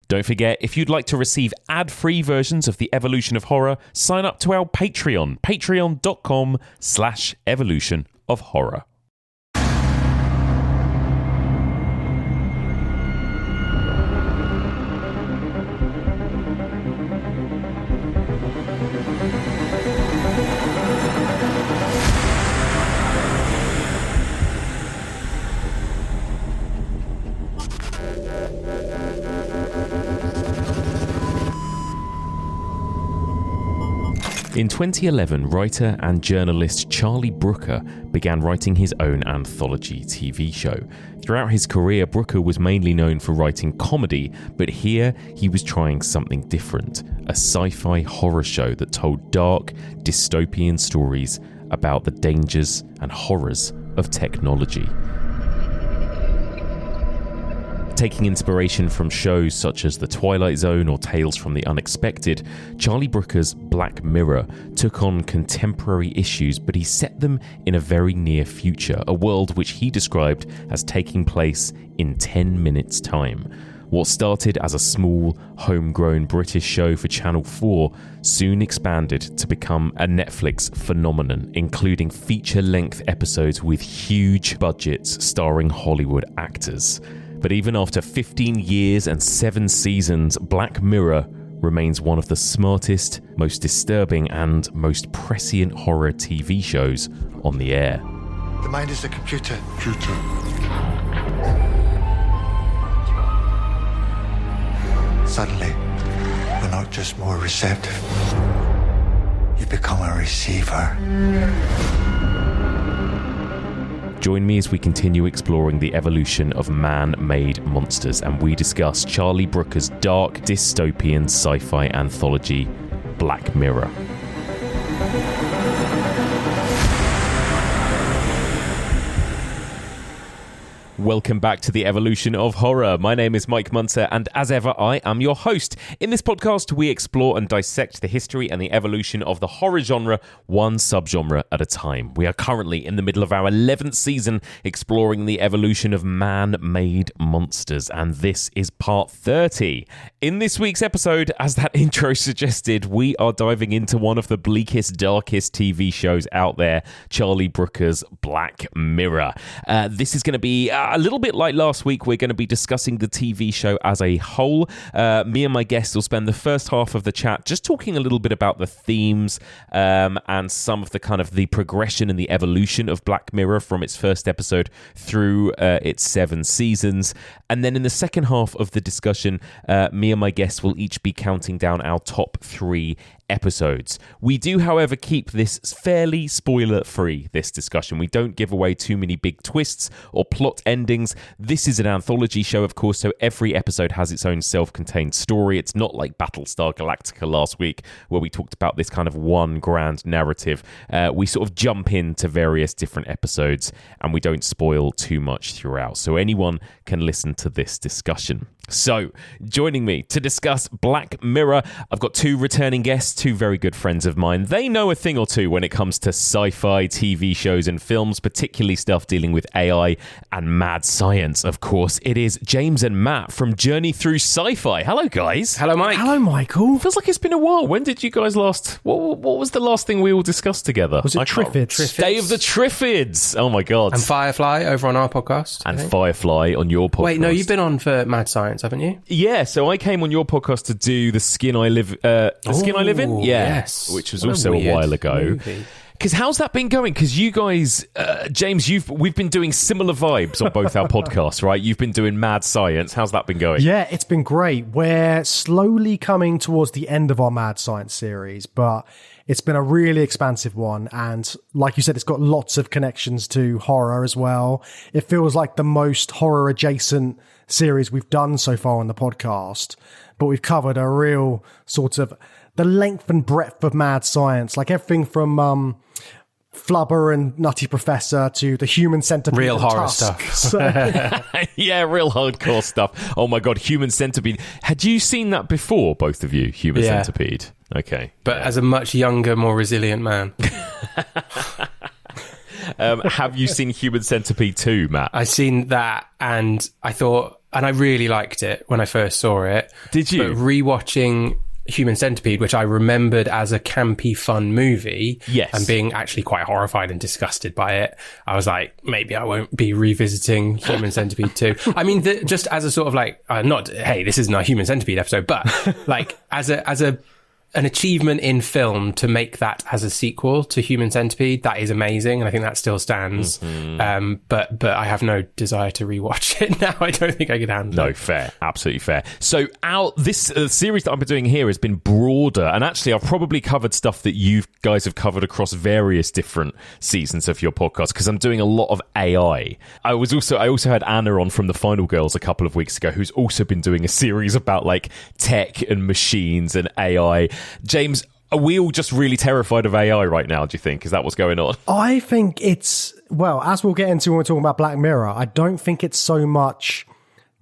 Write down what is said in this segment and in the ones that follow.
Don't forget, if you'd like to receive ad-free versions of The Evolution of Horror, sign up to our Patreon, patreon.com/evolution of horror. In 2011, writer and journalist Charlie Brooker began writing his own anthology TV show. Throughout his career, Brooker was mainly known for writing comedy, but here he was trying something different, a sci-fi horror show that told dark, dystopian stories about the dangers and horrors of technology. Taking inspiration from shows such as The Twilight Zone or Tales from the Unexpected, Charlie Brooker's Black Mirror took on contemporary issues, but he set them in a very near future, a world which he described as taking place in 10 minutes' time. What started as a small, homegrown British show for Channel 4 soon expanded to become a Netflix phenomenon, including feature-length episodes with huge budgets starring Hollywood actors. But even after 15 years and 7 seasons, Black Mirror remains one of the smartest, most disturbing, and most prescient horror TV shows on the air. The mind is a computer. Suddenly, you're not just more receptive. You become a receiver. Join me as we continue exploring the evolution of man-made monsters, and we discuss Charlie Brooker's dark, dystopian sci-fi anthology, Black Mirror. Welcome back to the Evolution of Horror. My name is Mike Muncer, and as ever, I am your host. In this podcast, we explore and dissect the history and the evolution of the horror genre, one subgenre at a time. We are currently in the middle of our 11th season, exploring the evolution of man-made monsters, and this is part 30. In this week's episode, as that intro suggested, we are diving into one of the bleakest, darkest TV shows out there, Charlie Brooker's Black Mirror. This is going to be a little bit like last week. We're going to be discussing the TV show as a whole. Me and my guests will spend the first half of the chat just talking a little bit about the themes and some of the kind of the progression and the evolution of Black Mirror from its first episode through its 7 seasons. And then in the second half of the discussion, me and my guests will each be counting down our top 3 episodes. We do, however, keep this fairly spoiler-free, this discussion. We don't give away too many big twists or plot endings. This is an anthology show, of course, so every episode has its own self-contained story. It's not like Battlestar Galactica last week, where we talked about this kind of one grand narrative. We sort of jump into various different episodes, and we don't spoil too much throughout, so anyone can listen to this discussion. So, joining me to discuss Black Mirror, I've got 2 returning guests, 2 very good friends of mine. They know a thing or two when it comes to sci-fi TV shows and films, particularly stuff dealing with AI and mad science, of course. It is James and Matt from Journey Through Sci-fi. Hello, guys. Hello, Mike. Hello, Michael. Feels like it's been a while. When did you guys last... What was the last thing we all discussed together? Was it Triffids? Day of the Triffids. Oh, my God. And Firefly over on our podcast. And Firefly on your podcast. Wait, no, you've been on for Mad Science, haven't you? Yeah, so I came on your podcast to do The Skin I Live In? Yeah. Yes. Which was also a while ago. Because how's that been going? Because you guys, James, we've been doing similar vibes on both our podcasts, right? You've been doing Mad Science. How's that been going? Yeah, it's been great. We're slowly coming towards the end of our Mad Science series, but it's been a really expansive one. And like you said, it's got lots of connections to horror as well. It feels like the most horror adjacent series we've done so far on the podcast, but we've covered a real sort of the length and breadth of Mad Science, like everything from Flubber and Nutty Professor to the Human Centipede. Real horror Tusk. stuff. Yeah, real hardcore stuff. Oh my God, Human Centipede. Had you seen that before, both of you, Human Centipede? Okay. But as a much younger, more resilient man. Have you seen Human Centipede 2, Matt? I've seen that and I thought, and I really liked it when I first saw it. Did you? But rewatching Human Centipede, which I remembered as a campy, fun movie, yes, and being actually quite horrified and disgusted by it, I was like, maybe I won't be revisiting Human Centipede 2. I mean, just as a sort of like, hey, this isn't a Human Centipede episode, but like as an achievement in film to make that as a sequel to Human Centipede, that is amazing, and I think that still stands. But I have no desire to rewatch it now. I don't think I could handle it. No, fair, absolutely fair. So this series that I've been doing here has been broader, and actually I've probably covered stuff that you guys have covered across various different seasons of your podcast, because I'm doing a lot of AI. I also had Anna on from the Final Girls a couple of weeks ago, who's also been doing a series about like tech and machines and AI. James, are we all just really terrified of AI right now, do you think? Is that what's going on? I think it's, well, as we'll get into when we're talking about Black Mirror, I don't think it's so much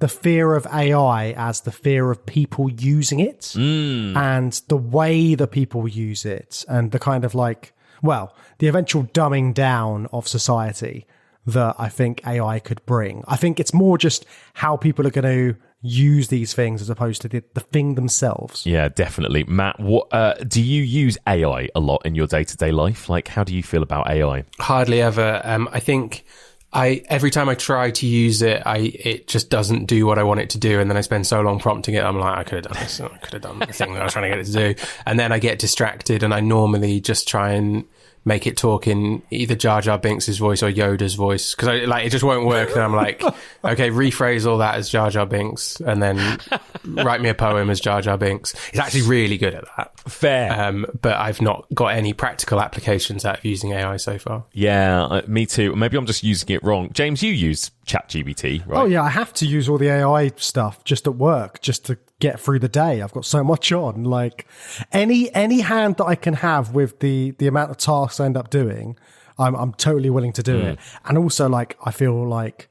the fear of AI as the fear of people using it and the way that people use it and the kind of like, well, the eventual dumbing down of society that I think AI could bring. I think it's more just how people are going to use these things as opposed to the thing themselves. Yeah, definitely. Matt, what do you use AI a lot in your day-to-day life? Like, how do you feel about AI? Hardly ever. I think every time I try to use it, it just doesn't do what I want it to do, and then I spend so long prompting it, I'm like, I could have done this, I could have done the thing that I was trying to get it to do, and then I get distracted, and I normally just try and make it talk in either Jar Jar Binks' voice or Yoda's voice, because it just won't work. And I'm like, okay, rephrase all that as Jar Jar Binks, and then write me a poem as Jar Jar Binks. It's actually really good at that. Fair. But I've not got any practical applications out of using AI so far. Yeah, me too. Maybe I'm just using it wrong. James, you use ChatGPT, right? Oh yeah, I have to use all the AI stuff just at work, just to get through the day. I've got so much on. Like any hand that I can have with the amount of tasks I end up doing, I'm totally willing to do it. And also, like, I feel like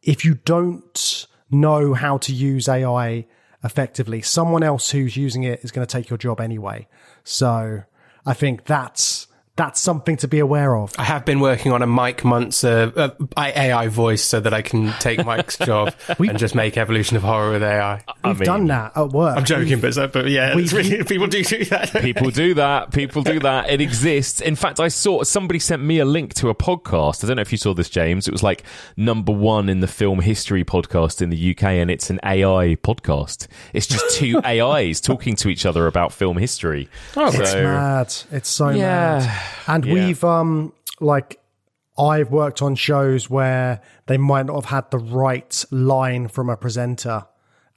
if you don't know how to use AI effectively, someone else who's using it is going to take your job anyway. So I think that's something to be aware of. I have been working on a Mike Muncer AI voice so that I can take Mike's job and just make Evolution of Horror with AI. We've done that at work. I'm joking, but yeah, people do that. People do that. People do that. It exists. In fact, I saw somebody sent me a link to a podcast. I don't know if you saw this, James. It was like #1 in the film history podcast in the UK, and it's an AI podcast. It's just two AIs talking to each other about film history. Oh, it's mad. It's so mad. And we've, I've worked on shows where they might not have had the right line from a presenter,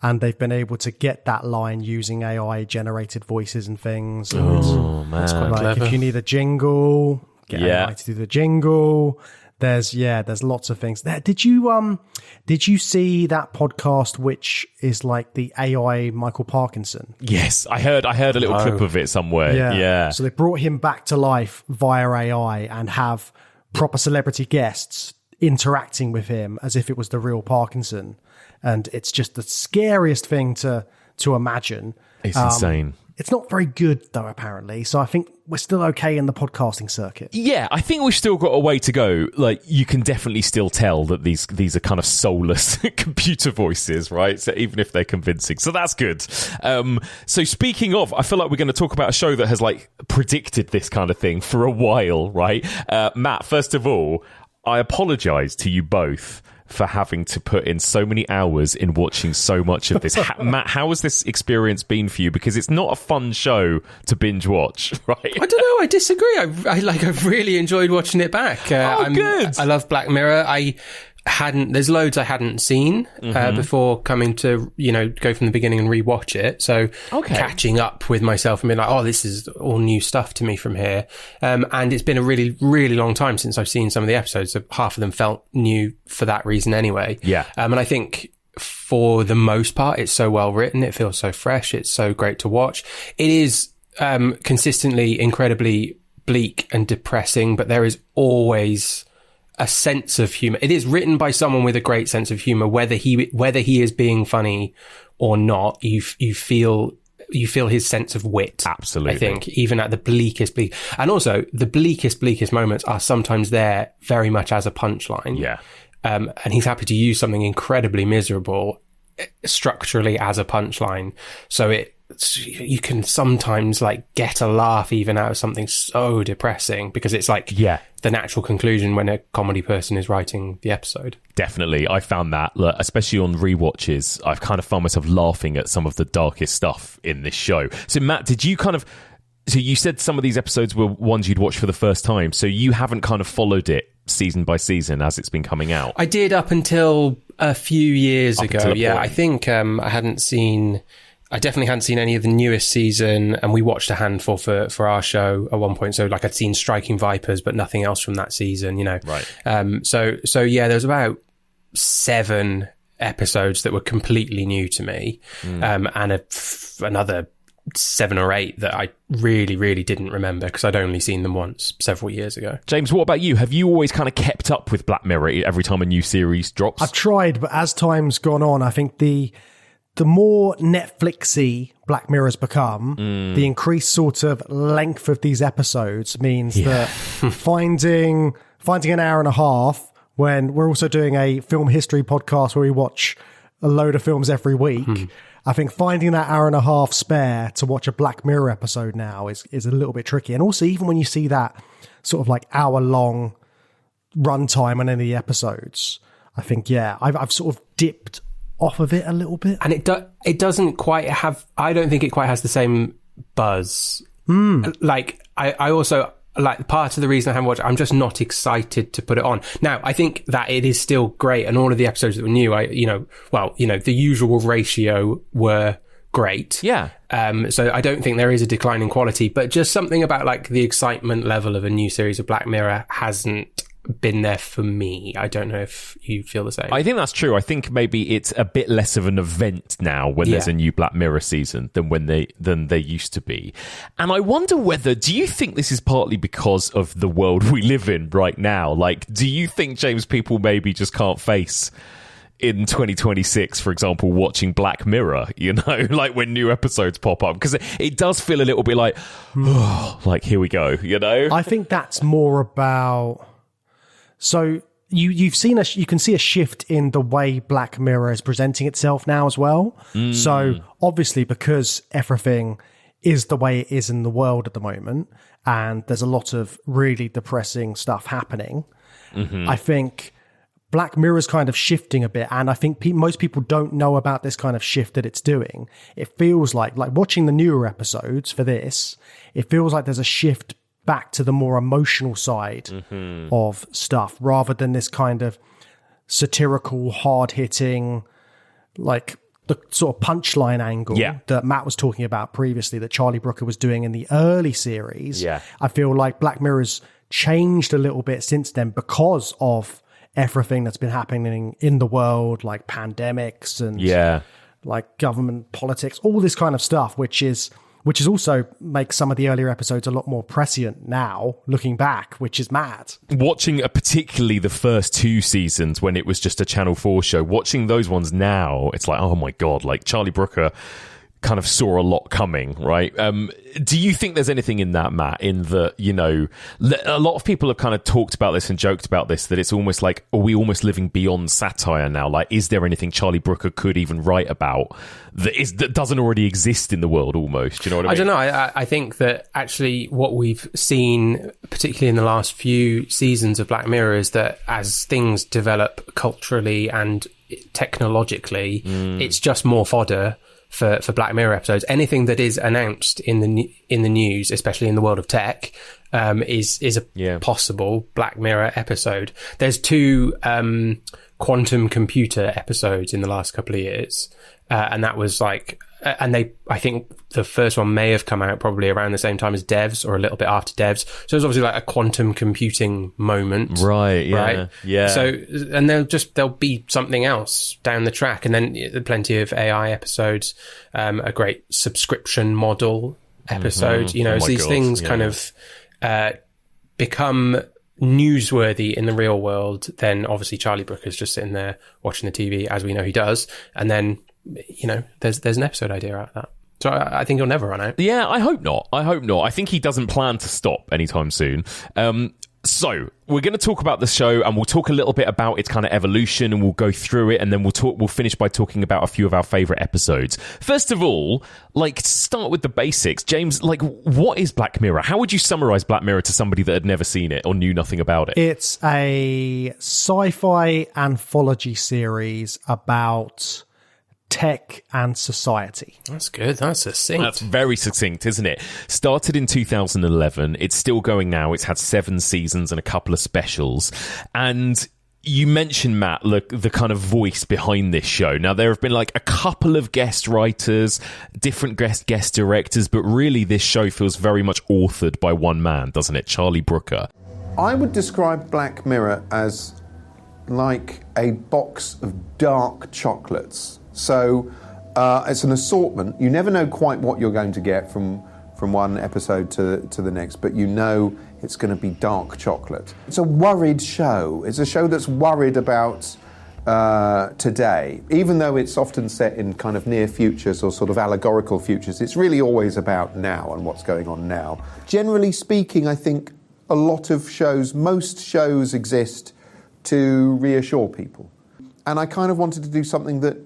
and they've been able to get that line using AI generated voices and things. Oh, man. That's quite clever. If you need a jingle, get AI to do the jingle. There's lots of things there. Did you see that podcast, which is like the AI Michael Parkinson? Yes, I heard a little clip of it somewhere. Yeah. So they brought him back to life via AI and have proper celebrity guests interacting with him as if it was the real Parkinson. And it's just the scariest thing to imagine. It's insane. It's not very good, though, apparently. So I think we're still okay in the podcasting circuit. Yeah, I think we've still got a way to go. Like, you can definitely still tell that these are kind of soulless computer voices, right? So even if they're convincing. So that's good. So speaking of, I feel like we're going to talk about a show that has, like, predicted this kind of thing for a while, right? Matt, first of all, I apologise to you both for having to put in so many hours in watching so much of this. Matt, how has this experience been for you? Because it's not a fun show to binge watch, right? I don't know. I disagree. I've really enjoyed watching it back. Good. I love Black Mirror. There's loads I hadn't seen before coming to, go from the beginning and rewatch it. So catching up with myself and being like, oh, this is all new stuff to me from here. And it's been a really, really long time since I've seen some of the episodes. So half of them felt new for that reason anyway. Yeah. And I think for the most part, it's so well written. It feels so fresh. It's so great to watch. It is consistently incredibly bleak and depressing, but there is always a sense of humor. It is written by someone with a great sense of humor, whether he is being funny or not. You feel his sense of wit. Absolutely. I think even at the bleakest bleak, and also the bleakest moments are sometimes there very much as a punchline. Yeah. And he's happy to use something incredibly miserable structurally as a punchline. So you can sometimes like get a laugh even out of something so depressing, because it's like the natural conclusion when a comedy person is writing the episode. Definitely. I found that, especially on rewatches, I've kind of found myself laughing at some of the darkest stuff in this show. So Matt, did you so you said some of these episodes were ones you'd watched for the first time, so you haven't kind of followed it season by season as it's been coming out? I did up until a few years ago. Yeah, I think I definitely hadn't seen any of the newest season, and we watched a handful for our show at one point. So like I'd seen Striking Vipers, but nothing else from that season, you know. Right. So yeah, there was about 7 episodes that were completely new to me, and another 7 or 8 that I really, really didn't remember because I'd only seen them once several years ago. James, what about you? Have you always kind of kept up with Black Mirror every time a new series drops? I've tried, but as time's gone on, I think the more Netflixy Black Mirror's become, the increased sort of length of these episodes means that finding an hour and a half, when we're also doing a film history podcast where we watch a load of films every week, I think finding that hour and a half spare to watch a Black Mirror episode now is a little bit tricky. And also, even when you see that sort of like hour-long runtime on any of the episodes, I think, I've sort of dipped off of it a little bit. And it doesn't quite have, I don't think it quite has the same buzz. Like, I also, like, part of the reason I haven't watched it, I'm just not excited to put it on. Now, I think that it is still great, and all of the episodes that were new, the usual ratio were great. Yeah. So I don't think there is a decline in quality, but just something about like the excitement level of a new series of Black Mirror hasn't been there for me. I don't know if you feel the same. I think that's true. I think maybe it's a bit less of an event now when there's a new Black Mirror season than they used to be. And I wonder do you think this is partly because of the world we live in right now? Like, do you think, James, people maybe just can't face in 2026, for example, watching Black Mirror, you know, like when new episodes pop up? Because it does feel a little bit like, like, here we go, you know? I think that's more about... So you can see a shift in the way Black Mirror is presenting itself now as well. So obviously, because everything is the way it is in the world at the moment, and there's a lot of really depressing stuff happening, I think Black Mirror's kind of shifting a bit, and I think most people don't know about this kind of shift that it's doing. It feels like watching the newer episodes for this, it feels like there's a shift back to the more emotional side of stuff, rather than this kind of satirical, hard-hitting, like the sort of punchline angle that Matt was talking about previously, that Charlie Brooker was doing in the early series. I feel like Black Mirror's changed a little bit since then because of everything that's been happening in the world, like pandemics and like government politics, all this kind of stuff, which is also makes some of the earlier episodes a lot more prescient now, looking back, which is mad. Watching particularly the first 2 seasons when it was just a Channel 4 show, watching those ones now, it's like, oh my God, like Charlie Brooker kind of saw a lot coming, right? Do you think there's anything in that, Matt, in the, you know, a lot of people have kind of talked about this and joked about this, that it's almost like, are we almost living beyond satire now? Like, is there anything Charlie Brooker could even write about that doesn't already exist in the world almost? Do you know what I mean? I don't know. I think that actually what we've seen, particularly in the last few seasons of Black Mirror, is that as things develop culturally and technologically, it's just more fodder for Black Mirror episodes. Anything that is announced in the news, especially in the world of tech, is a possible Black Mirror episode. There's 2 quantum computer episodes in the last couple of years, and that was like, I think the first one may have come out probably around the same time as Devs, or a little bit after Devs. So it was obviously like a quantum computing moment. Right, yeah. So, and there'll be something else down the track. And then plenty of AI episodes, a great subscription model episode. You know, as these things kind of become newsworthy in the real world, then obviously Charlie Brooker's just sitting there watching the TV, as we know he does. And then, you know, there's an episode idea out of that. So I think he'll never run out. Yeah, I hope not. I think he doesn't plan to stop anytime soon. So we're going to talk about the show, and we'll talk a little bit about its kind of evolution, and we'll go through it, and then we'll finish by talking about a few of our favorite episodes. First of all, start with the basics. James, what is Black Mirror? How would you summarize Black Mirror to somebody that had never seen it or knew nothing about it? It's a sci-fi anthology series about tech and society. That's good. That's succinct. That's very succinct, isn't it? Started in 2011. It's still going now. It's had 7 seasons and a couple of specials. And you mentioned, Matt, the kind of voice behind this show. Now, there have been a couple of guest writers, different guest directors, but really this show feels very much authored by one man, doesn't it? Charlie Brooker. I would describe Black Mirror as like a box of dark chocolates. So it's an assortment. You never know quite what you're going to get from one episode to the next, but you know it's going to be dark chocolate. It's a worried show. It's a show that's worried about today. Even though it's often set in kind of near futures or sort of allegorical futures, it's really always about now and what's going on now. Generally speaking, I think most shows exist to reassure people. And I kind of wanted to do something that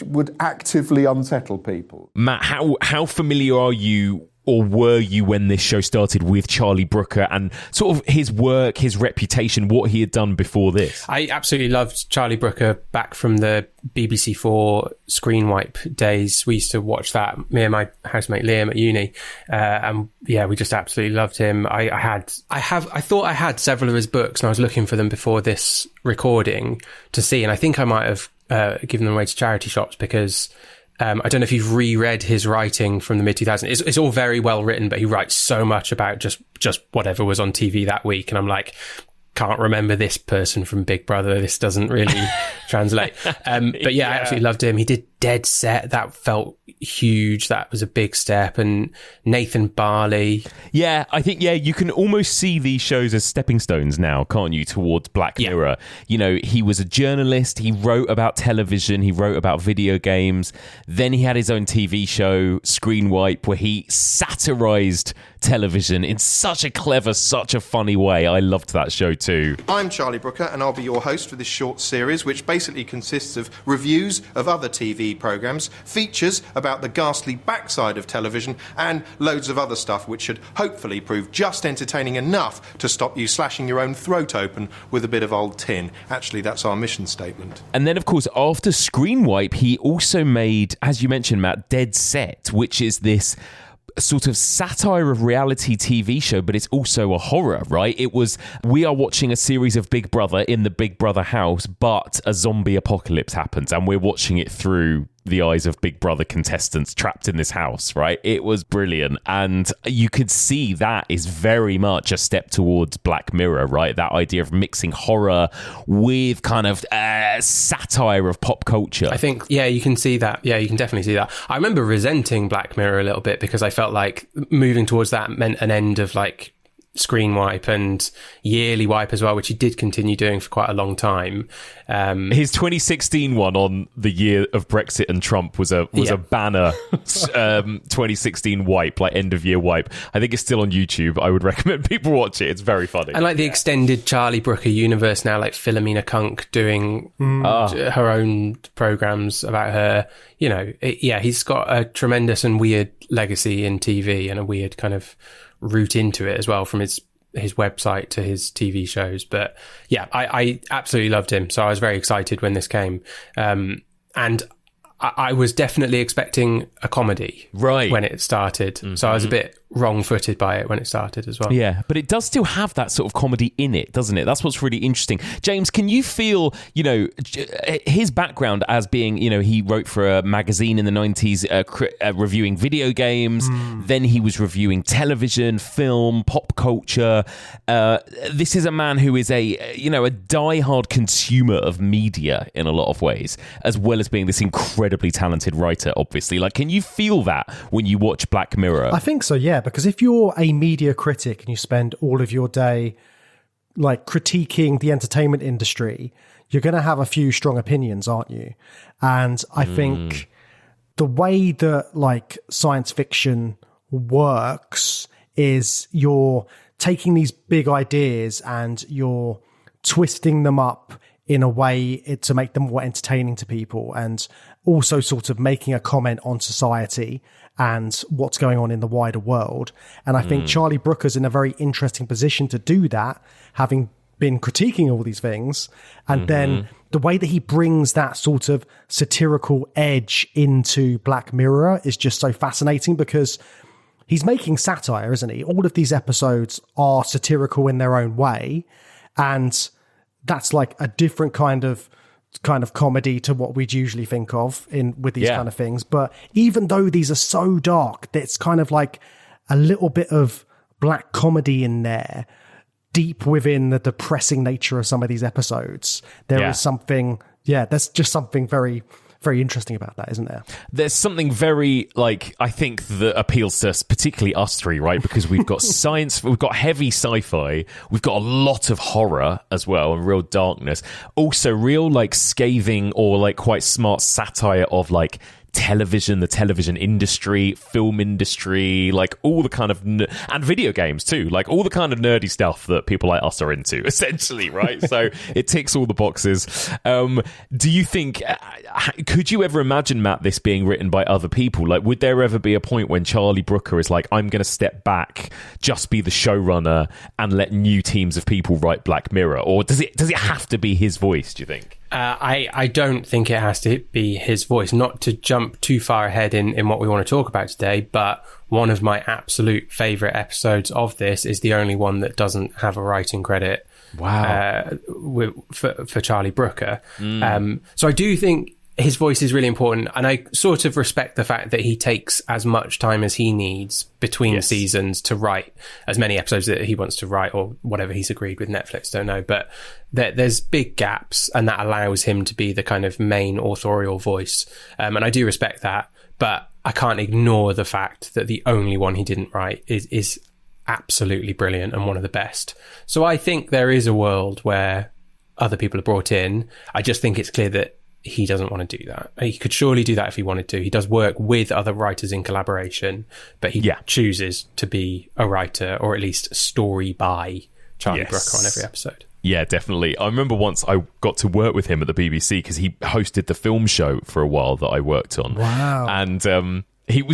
would actively unsettle people. Matt, how familiar are you, or were you, when this show started, with Charlie Brooker and sort of his work, his reputation, what he had done before this? I absolutely loved Charlie Brooker back from the BBC4 Screen Wipe days. We used to watch that, me and my housemate Liam at uni, and yeah, we just absolutely loved him. I thought I had several of his books, and I was looking for them before this recording to see, and I think I might have given them away to charity shops because I don't know if you've reread his writing from the mid-2000s. It's all very well written, but he writes so much about just whatever was on TV that week. And I'm like, can't remember this person from Big Brother. This doesn't really translate. But yeah, I absolutely loved him. He did Dead Set. That felt huge. That was a big step. And Nathan Barley. Yeah, I think, you can almost see these shows as stepping stones now, can't you, towards Black Mirror. You know, he was a journalist. He wrote about television. He wrote about video games. Then he had his own TV show, Screen Wipe, where he satirized television in such a clever, such a funny way. I loved that show too. I'm Charlie Brooker, and I'll be your host for this short series, which basically consists of reviews of other TV programmes, features about the ghastly backside of television, and loads of other stuff which should hopefully prove just entertaining enough to stop you slashing your own throat open with a bit of old tin. Actually, that's our mission statement. And then, of course, after Screen Wipe, he also made, as you mentioned, Matt, Dead Set, which is this sort of satire of reality TV show, but it's also a horror, right? It was, we are watching a series of Big Brother in the Big Brother house, but a zombie apocalypse happens, and we're watching it through the eyes of Big Brother contestants trapped in this house, right? It was brilliant. And you could see that is very much a step towards Black Mirror, right? That idea of mixing horror with kind of satire of pop culture. I think, you can see that. Yeah, you can definitely see that. I remember resenting Black Mirror a little bit because I felt like moving towards that meant an end of Screen Wipe and Yearly Wipe as well, which he did continue doing for quite a long time. His 2016 one on the year of Brexit and Trump was a banner 2016 wipe, end of year wipe. I think it's still on YouTube. I would recommend people watch it. It's very funny. And the extended Charlie Brooker universe now, Philomena Kunk doing her own programs about her. You know, he's got a tremendous and weird legacy in TV and a weird kind of route into it as well, from his website to his TV shows. But yeah, I absolutely loved him. So I was very excited when this came. And I was definitely expecting a comedy when it started. Mm-hmm. So I was a bit wrong-footed by it when it started as well. Yeah, but it does still have that sort of comedy in it, doesn't it? That's what's really interesting. James, can you feel, his background as being, he wrote for a magazine in the 90s reviewing video games, then he was reviewing television, film, pop culture. This is a man who is a diehard consumer of media in a lot of ways, as well as being this incredibly talented writer, obviously. Can you feel that when you watch Black Mirror? I think so, yeah, because if you're a media critic and you spend all of your day critiquing the entertainment industry, you're going to have a few strong opinions, aren't you? And I think the way that science fiction works is you're taking these big ideas and you're twisting them up in a way to make them more entertaining to people, and also sort of making a comment on society and what's going on in the wider world. And I think Charlie Brooker's in a very interesting position to do that, having been critiquing all these things. And then the way that he brings that sort of satirical edge into Black Mirror is just so fascinating, because he's making satire, isn't he? All of these episodes are satirical in their own way. And that's like a different kind of comedy to what we'd usually think of with these kind of things. But even though these are so dark, it's kind of like a little bit of black comedy in there, deep within the depressing nature of some of these episodes. There is something, there's just something very, very interesting about that, isn't there? There's something very, like, I think that appeals to us, particularly us three, right? Because we've got science, we've got heavy sci-fi, we've got a lot of horror as well, and real darkness. Also real, like, scathing or, like, quite smart satire of, like, television, the television industry, film industry, like all the kind of and video games too, like all the kind of nerdy stuff that people like us are into, essentially, right? So it ticks all the boxes. Do you think, could you ever imagine, Matt, this being written by other people? Like, would there ever be a point when Charlie Brooker is like, I'm going to step back, just be the showrunner, and let new teams of people write Black Mirror? Or does it have to be his voice, do you think? I don't think it has to be his voice. Not to jump too far ahead in what we want to talk about today, but one of my absolute favourite episodes of this is the only one that doesn't have a writing credit. Wow. For Charlie Brooker. So I do think his voice is really important, and I sort of respect the fact that he takes as much time as he needs between seasons to write as many episodes that he wants to write, or whatever he's agreed with Netflix, don't know, but there's big gaps, and that allows him to be the kind of main authorial voice, and I do respect that, but I can't ignore the fact that the only one he didn't write is absolutely brilliant and one of the best. So I think there is a world where other people are brought in. I just think it's clear that he doesn't want to do that. He could surely do that if he wanted to. He does work with other writers in collaboration, but he chooses to be a writer, or at least story by Charlie Brooker on every episode. Yeah, definitely. I remember once I got to work with him at the BBC because he hosted the film show for a while that I worked on. Wow. And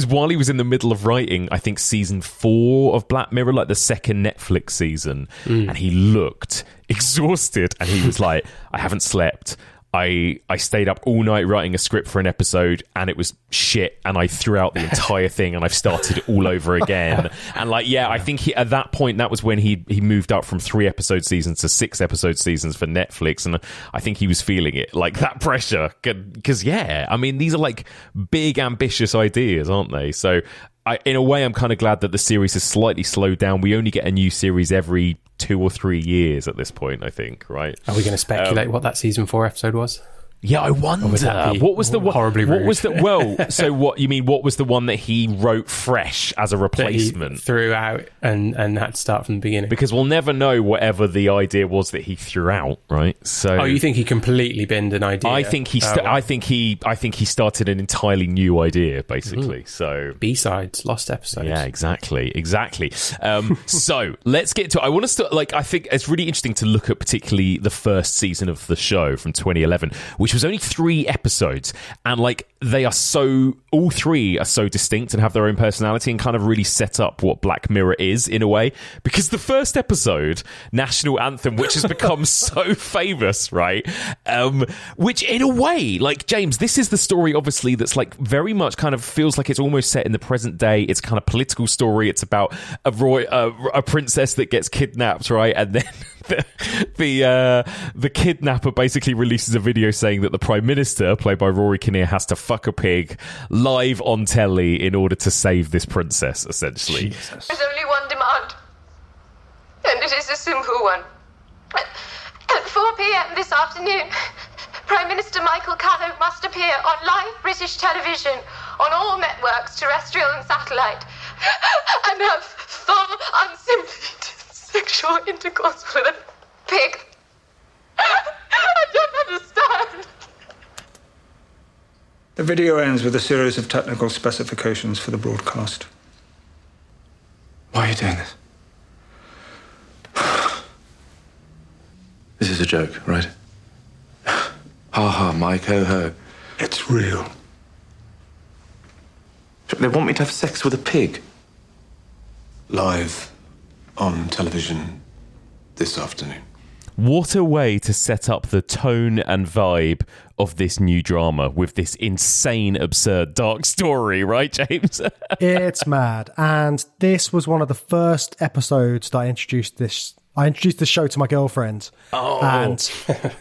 while he was in the middle of writing, I think season 4 of Black Mirror, like the second Netflix season, and he looked exhausted, and he was like, I haven't slept. I stayed up all night writing a script for an episode, and it was shit, and I threw out the entire thing, and I've started it all over again. And I think at that point, that was when he moved up from 3 episode seasons to 6 episode seasons for Netflix, and I think he was feeling it, like that pressure, because I mean, these are like big ambitious ideas, aren't they? So in a way, I'm kind of glad that the series has slightly slowed down. We only get a new series every 2 or 3 years at this point, I think, right? Are we going to speculate what that season 4 episode was? Yeah, I wonder. What was the one? Horribly rude. What was the? Well, so what you mean? What was the one that he wrote fresh as a replacement? That he threw out and had to start from the beginning. Because we'll never know whatever the idea was that he threw out, right? So, you think he completely binned an idea? I think he. I think he started an entirely new idea, basically. So B-sides, lost episodes. Yeah, exactly. So let's get to. I want to start. I think it's really interesting to look at particularly the first season of the show from 2011, which was only 3 episodes, and they are all 3 are so distinct and have their own personality and kind of really set up what Black Mirror is in a way, because the first episode, National Anthem, which has become so famous, right, which in a way, James, this is the story obviously that's very much kind of feels like it's almost set in the present day. It's kind of political story. It's about a princess that gets kidnapped, right, and then the kidnapper basically releases a video saying that the Prime Minister, played by Rory Kinnear, has to fuck a pig live on telly in order to save this princess, essentially. Jesus. There's only one demand, and it is a simple one. At 4 p.m. this afternoon, Prime Minister Michael Callow must appear on live British television on all networks, terrestrial and satellite, and have full, unsimulated sexual intercourse with a pig. I don't understand. The video ends with a series of technical specifications for the broadcast. Why are you doing this? This is a joke, right? Ha ha, Mike, ho ho. It's real. They want me to have sex with a pig. Live on television this afternoon. What a way to set up the tone and vibe of this new drama with this insane, absurd, dark story, right, James? It's mad. And this was one of the first episodes that I introduced this show to my girlfriend. Oh. And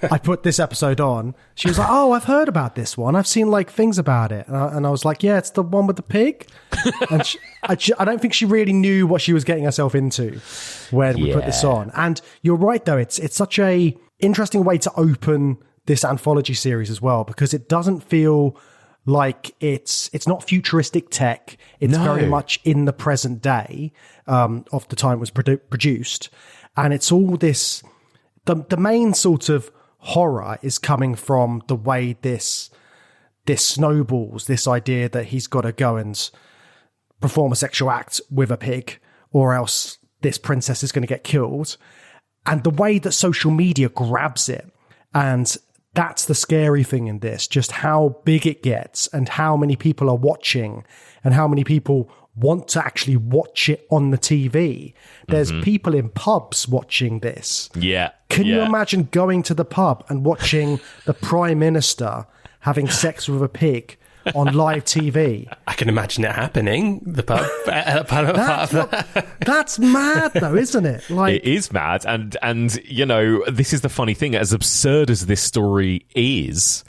I put this episode on. She was like, oh, I've heard about this one. I've seen like things about it. And I was like, yeah, it's the one with the pig. And I don't think she really knew what she was getting herself into when we put this on. And you're right, though. It's such a interesting way to open this anthology series as well, because it doesn't feel like it's not futuristic tech. It's very much in the present day of the time it was produced. And it's all this, the main sort of horror is coming from the way this snowballs, this idea that he's got to go and perform a sexual act with a pig or else this princess is going to get killed. And the way that social media grabs it. And that's the scary thing in this, just how big it gets and how many people are watching and how many people want to actually watch it on the TV. There's people in pubs watching this. Yeah. Can you imagine going to the pub and watching the Prime Minister having sex with a pig on live TV? I can imagine it happening. The pub. That's mad, though, isn't it? Like, it is mad, and you know, this is the funny thing. As absurd as this story is,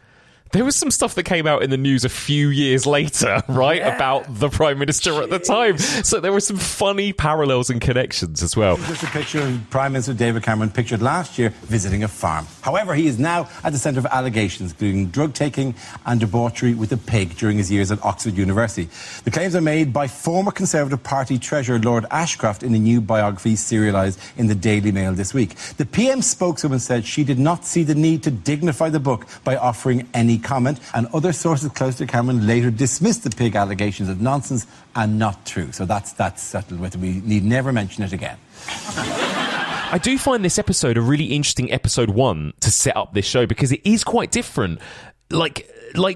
there was some stuff that came out in the news a few years later, right, about the Prime Minister at the time. So there were some funny parallels and connections as well. Just a picture of Prime Minister David Cameron pictured last year visiting a farm. However, he is now at the centre of allegations, including drug taking and debauchery with a pig during his years at Oxford University. The claims are made by former Conservative Party Treasurer Lord Ashcroft in a new biography serialised in the Daily Mail this week. The PM spokeswoman said she did not see the need to dignify the book by offering any comment, and other sources close to Cameron later dismissed the pig allegations as nonsense and not true. So that's settled with. We need never mention it again. I do find this episode a really interesting episode 1 to set up this show because it is quite different. Like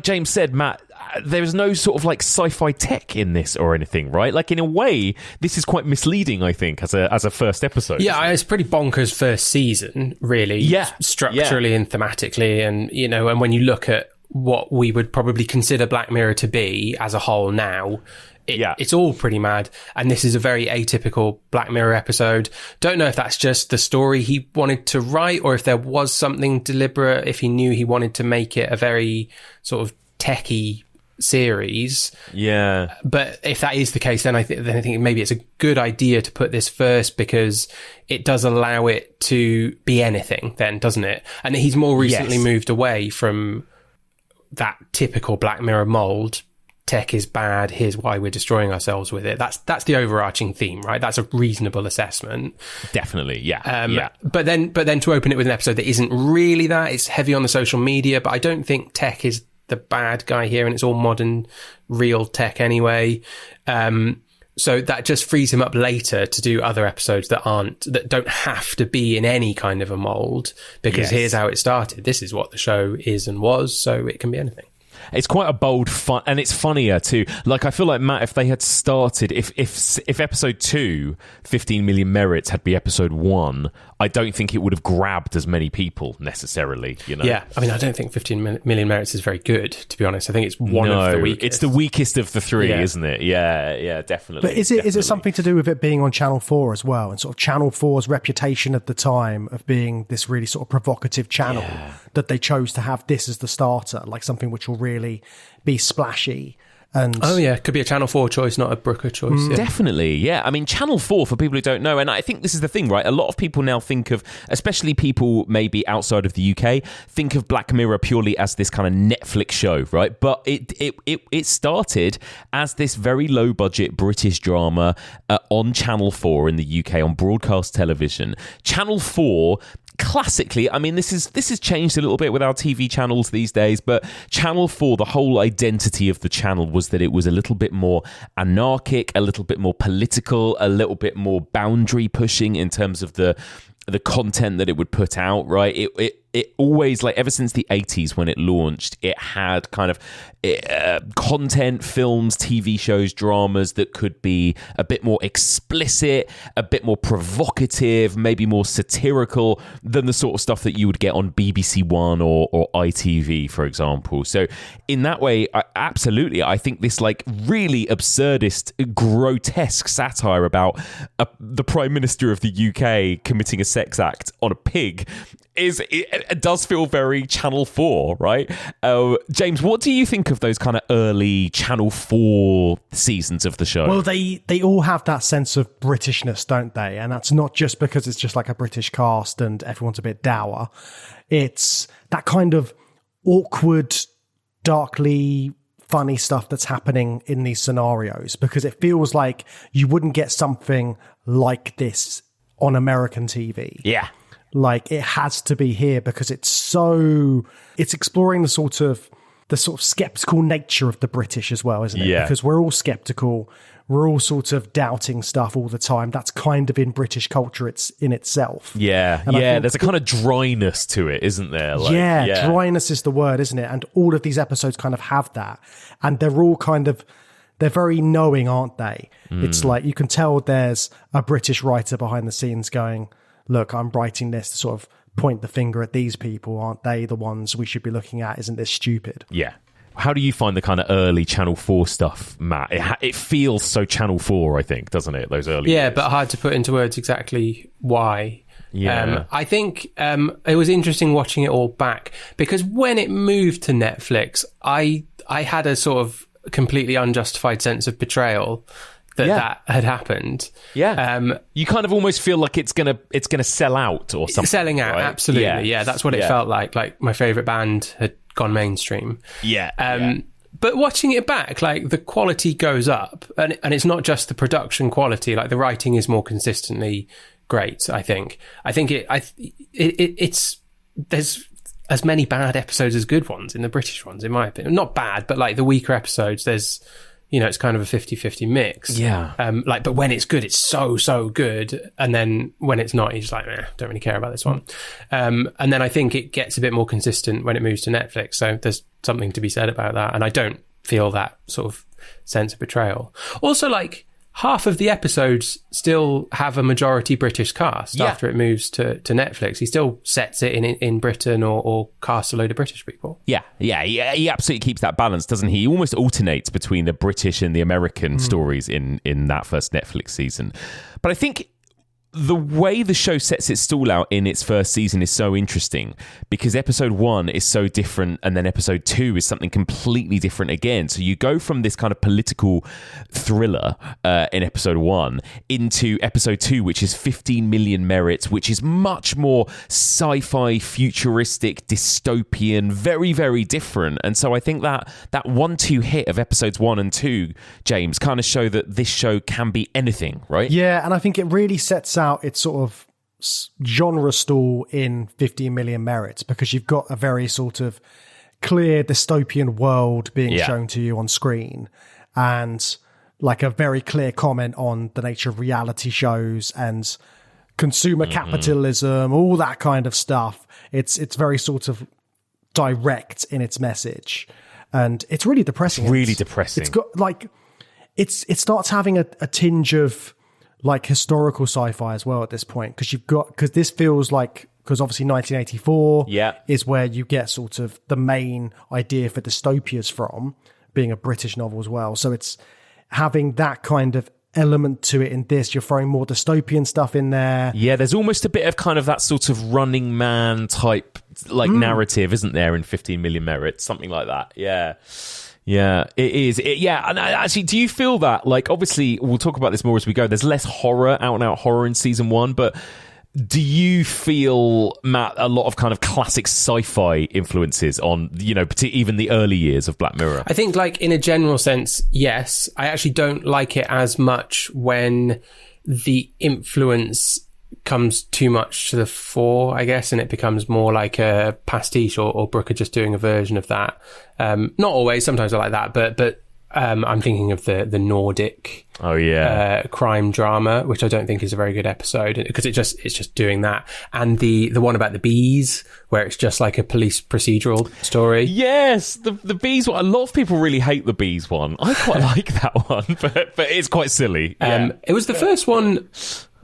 James said, Matt, there's no sort of like sci-fi tech in this or anything, right? Like in a way, this is quite misleading, I think, as a first episode. Yeah, it's pretty bonkers first season, really. Yeah, structurally and thematically, and you know, and when you look at what we would probably consider Black Mirror to be as a whole now, it's all pretty mad. And this is a very atypical Black Mirror episode. Don't know if that's just the story he wanted to write or if there was something deliberate, if he knew he wanted to make it a very sort of techie series. Yeah. But if that is the case, then I think maybe it's a good idea to put this first because it does allow it to be anything then, doesn't it? And he's more recently moved away from that typical Black Mirror mold. Tech is bad, here's why we're destroying ourselves with it. That's the overarching theme, right? That's a reasonable assessment. Definitely, yeah. But then to open it with an episode that isn't really that, it's heavy on the social media, but I don't think tech is the bad guy here, and it's all modern, real tech anyway. So that just frees him up later to do other episodes that don't have to be in any kind of a mold, because here's how it started. This is what the show is and was, so it can be anything. It's quite a bold fun, and it's funnier too. Like, I feel like, Matt, if they had started, if episode 2, 15 Million Merits, had been episode 1, I don't think it would have grabbed as many people necessarily, you know? Yeah, I mean, I don't think 15 Million Merits is very good, to be honest. I think it's one of the weakest. It's the weakest of the three, isn't it? Yeah, definitely. But is it something to do with it being on Channel 4 as well, and sort of Channel 4's reputation at the time of being this really sort of provocative channel that they chose to have this as the starter, like something which will really be splashy? And could be a Channel 4 choice, not a Brooker choice. Definitely, yeah. I mean, Channel 4, for people who don't know, and I think this is the thing, right? A lot of people now think of, especially people maybe outside of the UK, think of Black Mirror purely as this kind of Netflix show, right? But it started as this very low-budget British drama on Channel 4 in the UK, on broadcast television. Channel 4... classically, I mean, this has changed a little bit with our TV channels these days, but Channel 4, the whole identity of the channel was that it was a little bit more anarchic, a little bit more political, a little bit more boundary pushing in terms of the the content that it would put out, right? It always, like, ever since the 80s when it launched, it had kind of content, films, TV shows, dramas that could be a bit more explicit, a bit more provocative, maybe more satirical than the sort of stuff that you would get on BBC One or ITV, for example. So in that way, absolutely, I think this, like, really absurdist, grotesque satire about the Prime Minister of the UK committing a sex act on a pig it does feel very Channel 4, right? James, what do you think of those kind of early Channel 4 seasons of the show? Well, they all have that sense of Britishness, don't they? And that's not just because it's just like a British cast and everyone's a bit dour. It's that kind of awkward, darkly funny stuff that's happening in these scenarios, because it feels like you wouldn't get something like this on American TV. Yeah. Like, it has to be here because it's exploring the sort of skeptical nature of the British as well, isn't it? Yeah. Because we're all skeptical. We're all sort of doubting stuff all the time. That's kind of in British culture, it's in itself. Yeah. And yeah. There's a kind of dryness to it, isn't there? Like, yeah, dryness is the word, isn't it? And all of these episodes kind of have that. And they're all they're very knowing, aren't they? It's like, you can tell there's a British writer behind the scenes going, look, I'm writing this to sort of point the finger at these people. Aren't they the ones we should be looking at? Isn't this stupid? Yeah. How do you find the kind of early Channel 4 stuff, Matt? It feels so Channel 4, I think, doesn't it? Those early years. But hard to put into words exactly why. Yeah. I think it was interesting watching it all back, because when it moved to Netflix, I had a sort of completely unjustified sense of betrayal that had happened. Yeah. You kind of almost feel like it's gonna sell out or something. Selling out, right? Absolutely. Yeah, that's what it felt like. Like, my favourite band had gone mainstream. Yeah. But watching it back, like, the quality goes up, and it's not just the production quality. Like, the writing is more consistently great, I think. I think it's there's as many bad episodes as good ones in the British ones, in my opinion. Not bad, but like the weaker episodes, there's, it's kind of a 50-50 mix. Yeah. But when it's good, it's so good. And then when it's not, you're just like, don't really care about this one. And then I think it gets a bit more consistent when it moves to Netflix. So there's something to be said about that. And I don't feel that sort of sense of betrayal. Also, like, half of the episodes still have a majority British cast after it moves to Netflix. He still sets it in Britain or casts a load of British people. Yeah. He absolutely keeps that balance, doesn't he? He almost alternates between the British and the American stories in that first Netflix season. But I think the way the show sets its stall out in its first season is so interesting, because episode 1 is so different, and then episode 2 is something completely different again. So you go from this kind of political thriller in episode 1 into episode 2, which is 15 Million Merits, which is much more sci-fi, futuristic, dystopian, very, very different. And so I think that 1-2 hit of episodes 1 and 2, James, kind of show that this show can be anything, right? Yeah, and I think it really sets out its sort of genre stall in 15 Million Merits, because you've got a very sort of clear dystopian world being shown to you on screen, and like a very clear comment on the nature of reality shows and consumer capitalism, all that kind of stuff. It's very sort of direct in its message, and it's really depressing. It's got like it starts having a tinge of like historical sci-fi as well at this point, because this feels like, because obviously 1984 is where you get sort of the main idea for dystopias from, being a British novel as well. So it's having that kind of element to it in this. You're throwing more dystopian stuff in there. Yeah, there's almost a bit of kind of that sort of Running Man type like narrative, isn't there, in 15 Million Merits, something like that. Yeah, it is. And actually, do you feel that, like, obviously, we'll talk about this more as we go, there's less horror, out-and-out horror in season 1, but do you feel, Matt, a lot of kind of classic sci-fi influences on, even the early years of Black Mirror? I think, like, in a general sense, yes. I actually don't like it as much when the influence comes too much to the fore, I guess, and it becomes more like a pastiche or Brooker just doing a version of that. Not always, sometimes I like that, but I'm thinking of the Nordic crime drama, which I don't think is a very good episode because it's just doing that. And the one about the bees, where it's just like a police procedural story. Yes, the bees one. A lot of people really hate the bees one. I quite like that one, but it's quite silly. It was the first one.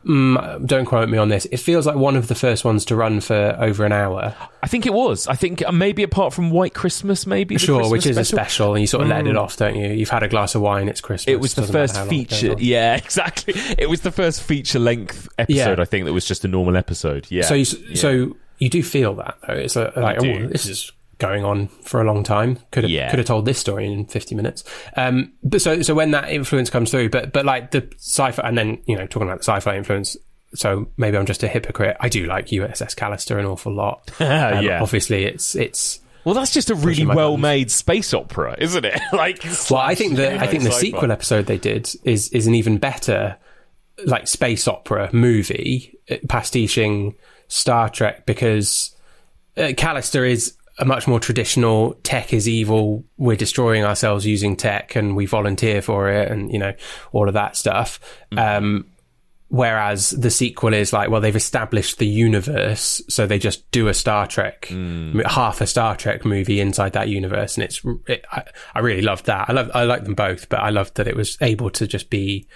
Don't quote me on this. It feels like one of the first ones to run for over an hour. I think it was. I think maybe apart from White Christmas, maybe. Sure, Christmas which is special. a special, and you sort of let it off, don't you? You've had a glass of wine, it's Christmas. It was the first feature. Yeah, exactly. It was the first feature-length episode, I think, that was just a normal episode. Yeah. So you do feel that, though. It's like, this is going on for a long time. Could have told this story in 50 minutes. But so when that influence comes through, but like the sci-fi, and then, talking about the sci-fi influence, so maybe I'm just a hypocrite. I do like USS Callister an awful lot. Obviously it's well, that's just a really well-made space opera, isn't it? I think the sequel episode they did is an even better like space opera movie pastiching Star Trek, because Callister is a much more traditional tech is evil, we're destroying ourselves using tech and we volunteer for it, and all of that stuff. Whereas the sequel is like, well, they've established the universe, so they just do a Star Trek, half a Star Trek movie inside that universe, and I really loved that. I like them both, but I loved that it was able to just be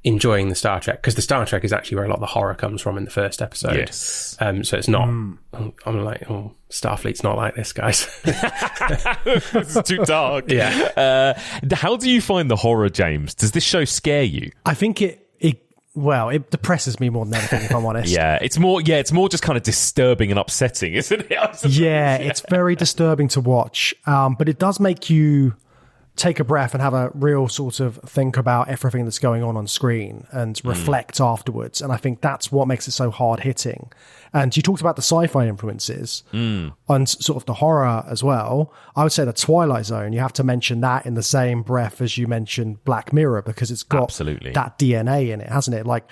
enjoying the Star Trek, because the Star Trek is actually where a lot of the horror comes from in the first episode. Yes. So it's not. I'm like, Starfleet's not like this, guys. It's too dark. Yeah. How do you find the horror, James? Does this show scare you? I think it depresses me more than anything, if I'm honest. It's more just kind of disturbing and upsetting, isn't it? It's very disturbing to watch, but it does make you take a breath and have a real sort of think about everything that's going on screen and reflect afterwards. And I think that's what makes it so hard hitting. And you talked about the sci-fi influences and sort of the horror as well. I would say the Twilight Zone, you have to mention that in the same breath as you mentioned Black Mirror, because it's got that DNA in it, hasn't it? Like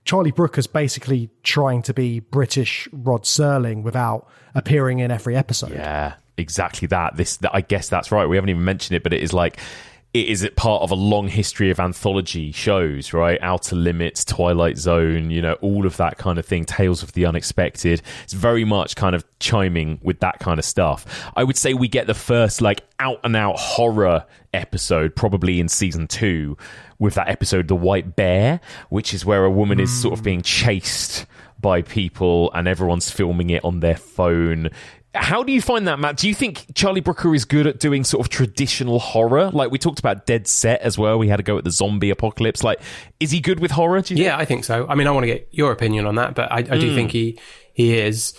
Charlie Brooker's basically trying to be British Rod Serling without appearing in every episode. Yeah. Exactly that. I guess that's right. We haven't even mentioned it, but it is part of a long history of anthology shows, right? Outer Limits, Twilight Zone, all of that kind of thing. Tales of the Unexpected. It's very much kind of chiming with that kind of stuff. I would say we get the first out and out horror episode probably in season 2 with that episode, The White Bear, which is where a woman is sort of being chased by people and everyone's filming it on their phone. How do you find that, Matt? Do you think Charlie Brooker is good at doing sort of traditional horror? Like we talked about Dead Set as well. We had to go at the zombie apocalypse. Like, is he good with horror? Do you think? I think so. I mean, I want to get your opinion on that, but I do think he is.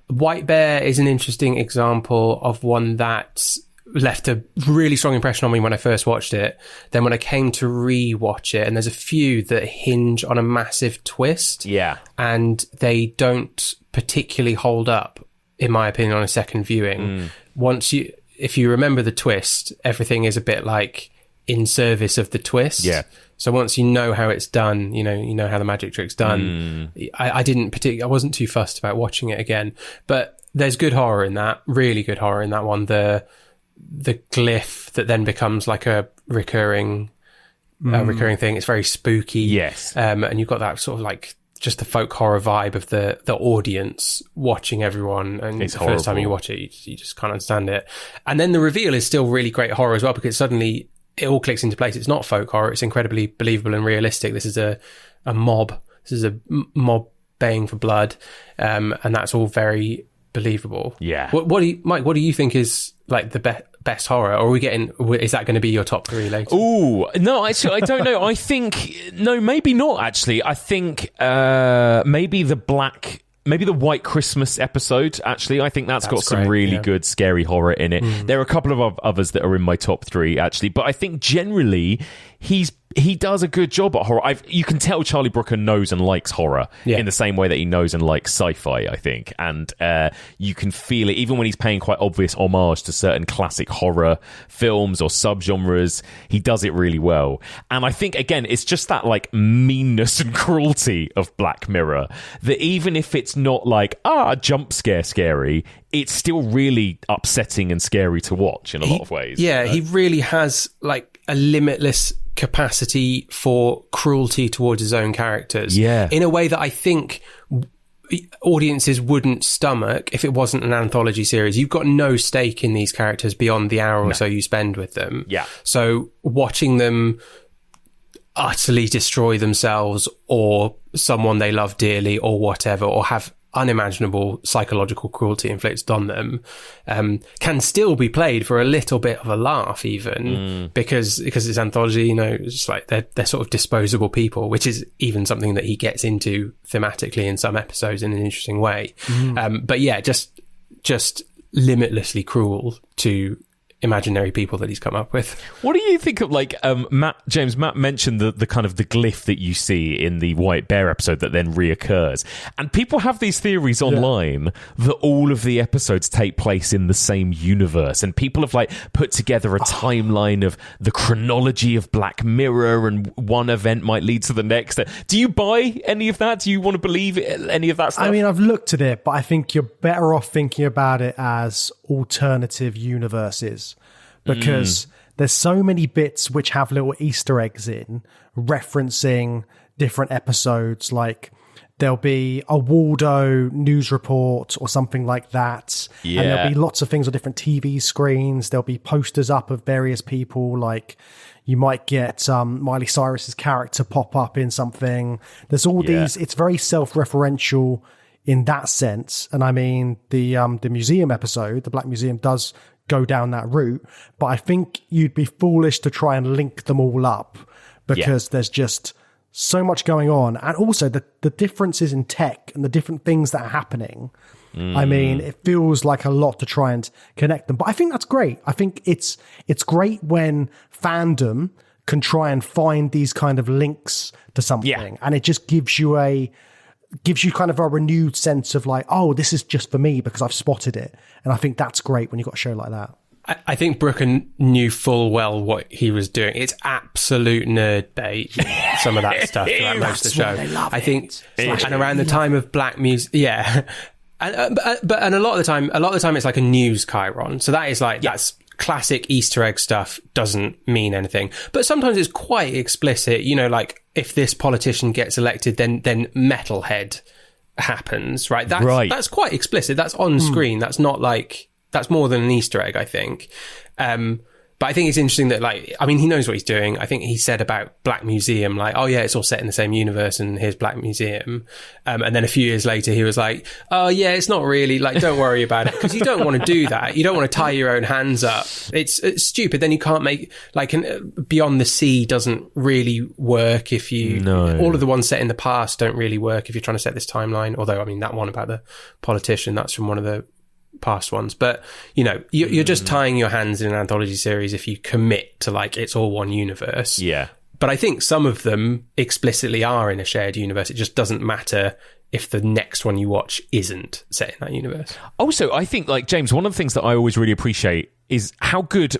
White Bear is an interesting example of one that left a really strong impression on me when I first watched it. Then when I came to re-watch it, and there's a few that hinge on a massive twist. Yeah. And they don't particularly hold up, in my opinion, on a second viewing. If you remember the twist, everything is a bit like in service of the twist. Yeah. So once you know how it's done, you know how the magic trick's done. I wasn't too fussed about watching it again. But there's good horror in that, really good horror in that one. The glyph that then becomes like a recurring thing. It's very spooky. Yes. And you've got that sort of like just the folk horror vibe of the audience watching everyone, and it's the horrible. First time you watch it, you just can't understand it. And then the reveal is still really great horror as well, because suddenly it all clicks into place. It's not folk horror; it's incredibly believable and realistic. This is a mob. This is a mob baying for blood, and that's all very believable. Yeah. Mike? What do you think is like the best horror? Or is that going to be your top 3 later? Ooh, no, actually, I don't know. I think, no, maybe not, actually. I think maybe the White Christmas episode, actually. I think that's got some really good scary horror in it. There are a couple of others that are in my top 3, actually. But I think generally he does a good job at horror. You can tell Charlie Brooker knows and likes horror in the same way that he knows and likes sci-fi, I think. And you can feel it, even when he's paying quite obvious homage to certain classic horror films or subgenres. He does it really well. And I think, again, it's just that like meanness and cruelty of Black Mirror that even if it's not like, jump scare scary, it's still really upsetting and scary to watch in a lot of ways. Yeah, he really has like a limitless capacity for cruelty towards his own characters. Yeah. In a way that I think audiences wouldn't stomach if it wasn't an anthology series. You've got no stake in these characters beyond the hour or so you spend with them. Yeah. So watching them utterly destroy themselves or someone they love dearly or whatever, or have unimaginable psychological cruelty inflicted on them, can still be played for a little bit of a laugh, even because it's anthology. You know, it's just like they're sort of disposable people, which is even something that he gets into thematically in some episodes in an interesting way. But yeah, just limitlessly cruel to imaginary people that he's come up with. What do you think of, like, Matt mentioned the kind of the glyph that you see in the White Bear episode that then reoccurs, and people have these theories online that all of the episodes take place in the same universe, and people have like put together a timeline of the chronology of Black Mirror, and one event might lead to the next. Do you buy any of that? Do you want to believe any of that stuff? I mean, I've looked at it, but I think you're better off thinking about it as alternative universes, because there's so many bits which have little Easter eggs in referencing different episodes. Like there'll be a Waldo news report or something like that. Yeah. And there'll be lots of things on different TV screens. There'll be posters up of various people. Like you might get Miley Cyrus's character pop up in something. There's all these, it's very self-referential in that sense. And I mean, the museum episode, the Black Museum, does go down that route, but I think you'd be foolish to try and link them all up, because there's just so much going on. And also the differences in tech and the different things that are happening. I mean, it feels like a lot to try and connect them, but I think that's great. I think it's great when fandom can try and find these kind of links to something, and it just gives you kind of a renewed sense of like, oh, this is just for me because I've spotted it. And I think that's great when you've got a show like that. I think Brooker knew full well what he was doing. It's absolute nerd bait, some of that stuff throughout most of the show. I think, and around the time of Black Music, and a lot of the time it's like a news chyron. So that is like, that's classic Easter egg stuff, doesn't mean anything. But sometimes it's quite explicit, you know, like if this politician gets elected, then Metalhead happens, right? That's quite explicit. That's on screen. That's not like, that's more than an Easter egg, I think. But I think it's interesting that, like, I mean, he knows what he's doing. I think he said about Black Museum, like, oh yeah, it's all set in the same universe and here's Black Museum. And then a few years later, he was like, oh yeah, it's not really, like, don't worry about it. Because you don't want to do that. You don't want to tie your own hands up. It's stupid. Then you can't make, like, Beyond the Sea doesn't really work if you, all of the ones set in the past don't really work if you're trying to set this timeline. Although, I mean, that one about the politician, that's from one of the past ones. But, you know, you're just tying your hands in an anthology series if you commit to, like, it's all one universe. Yeah. But I think some of them explicitly are in a shared universe. It just doesn't matter if the next one you watch isn't set in that universe. Also, I think, like, James, one of the things that I always really appreciate is how good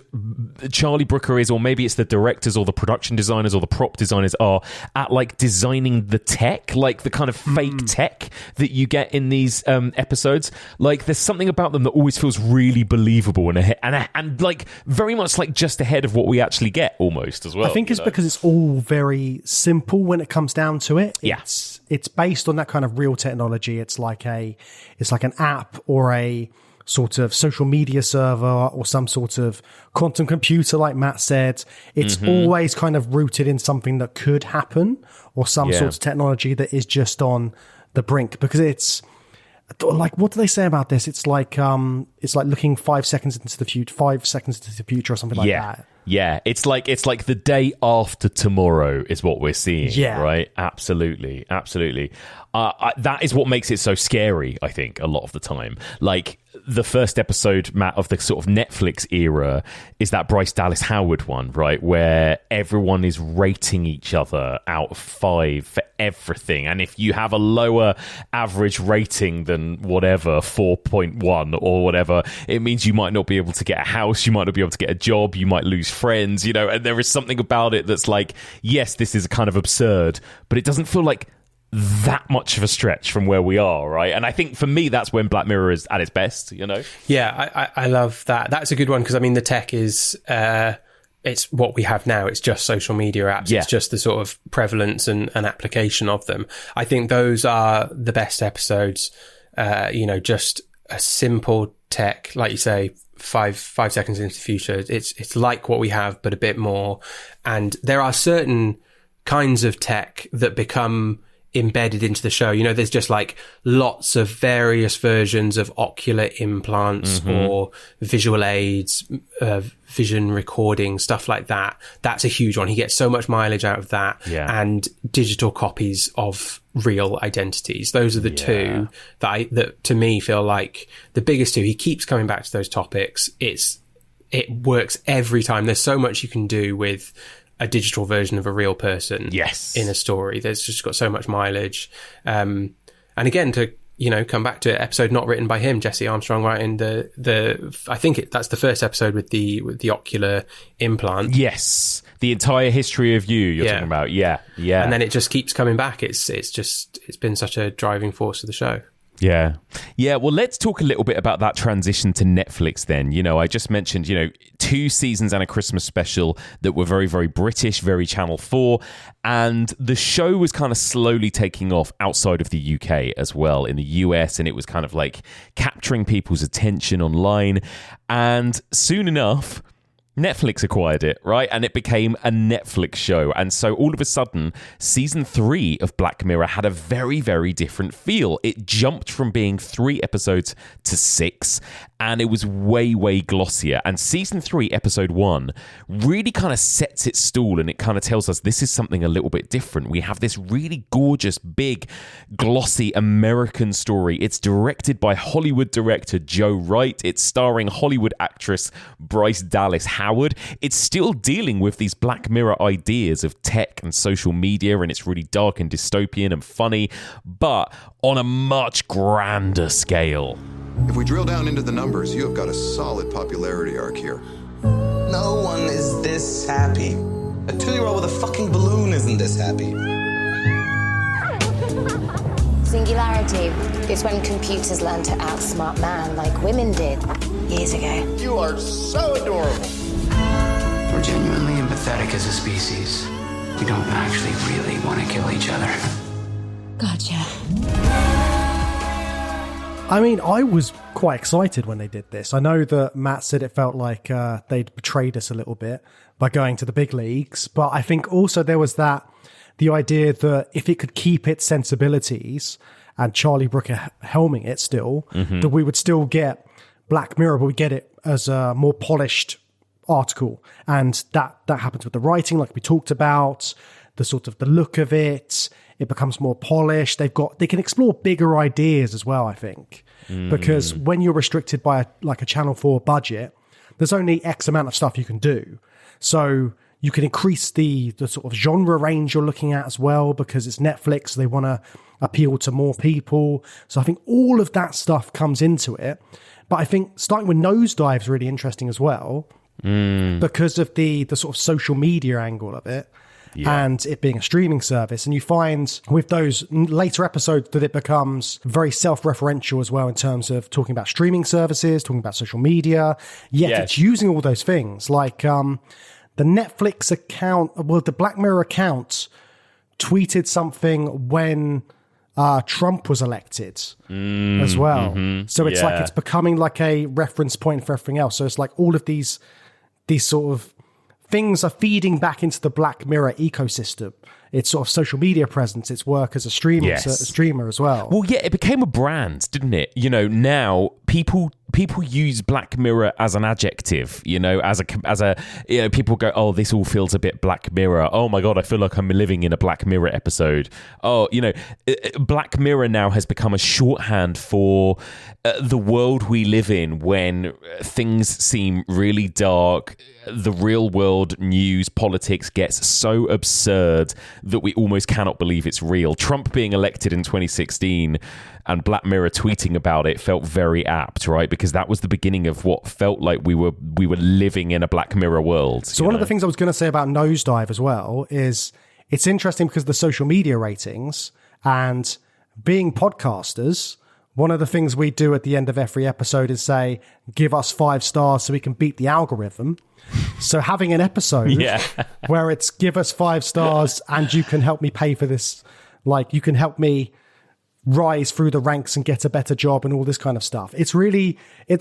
Charlie Brooker is, or maybe it's the directors or the production designers or the prop designers are at, like, designing the tech, like the kind of fake tech that you get in these episodes. Like, there's something about them that always feels really believable and like very much like just ahead of what we actually get almost as well. I think it's because it's all very simple when it comes down to it. It's based on that kind of real technology. It's like an app or a sort of social media server or some sort of quantum computer, like Matt said. It's always kind of rooted in something that could happen, or some sort of technology that is just on the brink, because it's like, what do they say about this? It's like looking 5 seconds into the future, or something like that. Yeah, it's like the day after tomorrow is what we're seeing. Yeah, right. Absolutely. That is what makes it so scary, I think, a lot of the time. Like, the first episode, Matt, of the sort of Netflix era is that Bryce Dallas Howard one, right, where everyone is rating each other out of 5 for everything. And if you have a lower average rating than whatever, 4.1 or whatever, it means you might not be able to get a house, you might not be able to get a job, you might lose friends, you know. And there is something about it that's like, yes, this is kind of absurd, but it doesn't feel like that much of a stretch from where we are, right? And I think for me, that's when Black Mirror is at its best, you know? Yeah, I love that. That's a good one, because I mean, the tech is it's what we have now. It's just social media apps. It's just the sort of prevalence and application of them. I think those are the best episodes. Just a simple tech, like you say, 5 seconds into the future. It's like what we have, but a bit more. And there are certain kinds of tech that become embedded into the show. There's just like lots of various versions of ocular implants or visual aids, vision recording, stuff like that. That's a huge one. He gets so much mileage out of that. Yeah. And digital copies of real identities. Those are the two that to me feel like the biggest two. He keeps coming back to those topics. It works every time. There's so much you can do with a digital version of a real person in a story. There's just got so much mileage. And again, to, come back to an episode not written by him, Jesse Armstrong writing I think that's the first episode with the ocular implant. Yes. The entire history of you you're talking about. Yeah. Yeah. And then it just keeps coming back. It's been such a driving force of the show. Yeah. Yeah. Well, let's talk a little bit about that transition to Netflix then. I just mentioned, 2 seasons and a Christmas special that were very, very British, very Channel 4. And the show was kind of slowly taking off outside of the UK as well, in the US. And it was kind of like capturing people's attention online. And soon enough, Netflix acquired it, right? And it became a Netflix show. And so all of a sudden, season 3 of Black Mirror had a very, very different feel. It jumped from being 3 episodes to 6, and it was way, way glossier. And season 3, episode 1, really kind of sets its stall, and it kind of tells us this is something a little bit different. We have this really gorgeous, big, glossy American story. It's directed by Hollywood director Joe Wright. It's starring Hollywood actress Bryce Dallas Howard. It's still dealing with these Black Mirror ideas of tech and social media, and it's really dark and dystopian and funny, but on a much grander scale. If we drill down into the numbers, you have got a solid popularity arc here. No one is this happy. A 2-year-old with a fucking balloon isn't this happy. Singularity is when computers learn to outsmart man like women did years ago. You are so adorable. We're genuinely empathetic as a species. We don't actually really want to kill each other. Gotcha. I mean, I was quite excited when they did this. I know that Matt said it felt like they'd betrayed us a little bit by going to the big leagues, but I think also there was the idea that if it could keep its sensibilities and Charlie Brooker helming it still, that we would still get Black Mirror, but we get it as a more polished article. And that happens with the writing, like we talked about, the sort of the look of it. It becomes more polished. They can explore bigger ideas as well, I think, because when you're restricted by a Channel 4 budget, there's only X amount of stuff you can do. So you can increase the sort of genre range you're looking at as well, because it's Netflix. They want to appeal to more people. So I think all of that stuff comes into it. But I think starting with Nosedive is really interesting as well, because of the sort of social media angle of it. Yeah. And it being a streaming service. And you find with those later episodes that it becomes very self-referential as well in terms of talking about streaming services, talking about social media, yet it's using all those things. Like the Netflix account, the Black Mirror account tweeted something when Trump was elected as well. So it's like it's becoming like a reference point for everything else. So it's like all of these sort of things are feeding back into the Black Mirror ecosystem. It's sort of social media presence, its work as a streamer as well. Well, yeah, it became a brand, didn't it? Now people use Black Mirror as an adjective, as a people go, oh, this all feels a bit Black Mirror. Oh my God, I feel like I'm living in a Black Mirror episode. Oh, Black Mirror now has become a shorthand for the world we live in when things seem really dark. The real world news, politics gets so absurd that we almost cannot believe it's real. Trump being elected in 2016 and Black Mirror tweeting about it felt very apt, right? Because that was the beginning of what felt like we were living in a Black Mirror world. So one of the things I was going to say about Nosedive as well is it's interesting because of the social media ratings and being podcasters, one of the things we do at the end of every episode is say, give us 5 stars so we can beat the algorithm. So having an episode where it's give us 5 stars and you can help me pay for this, like you can help me rise through the ranks and get a better job and all this kind of stuff. It's really,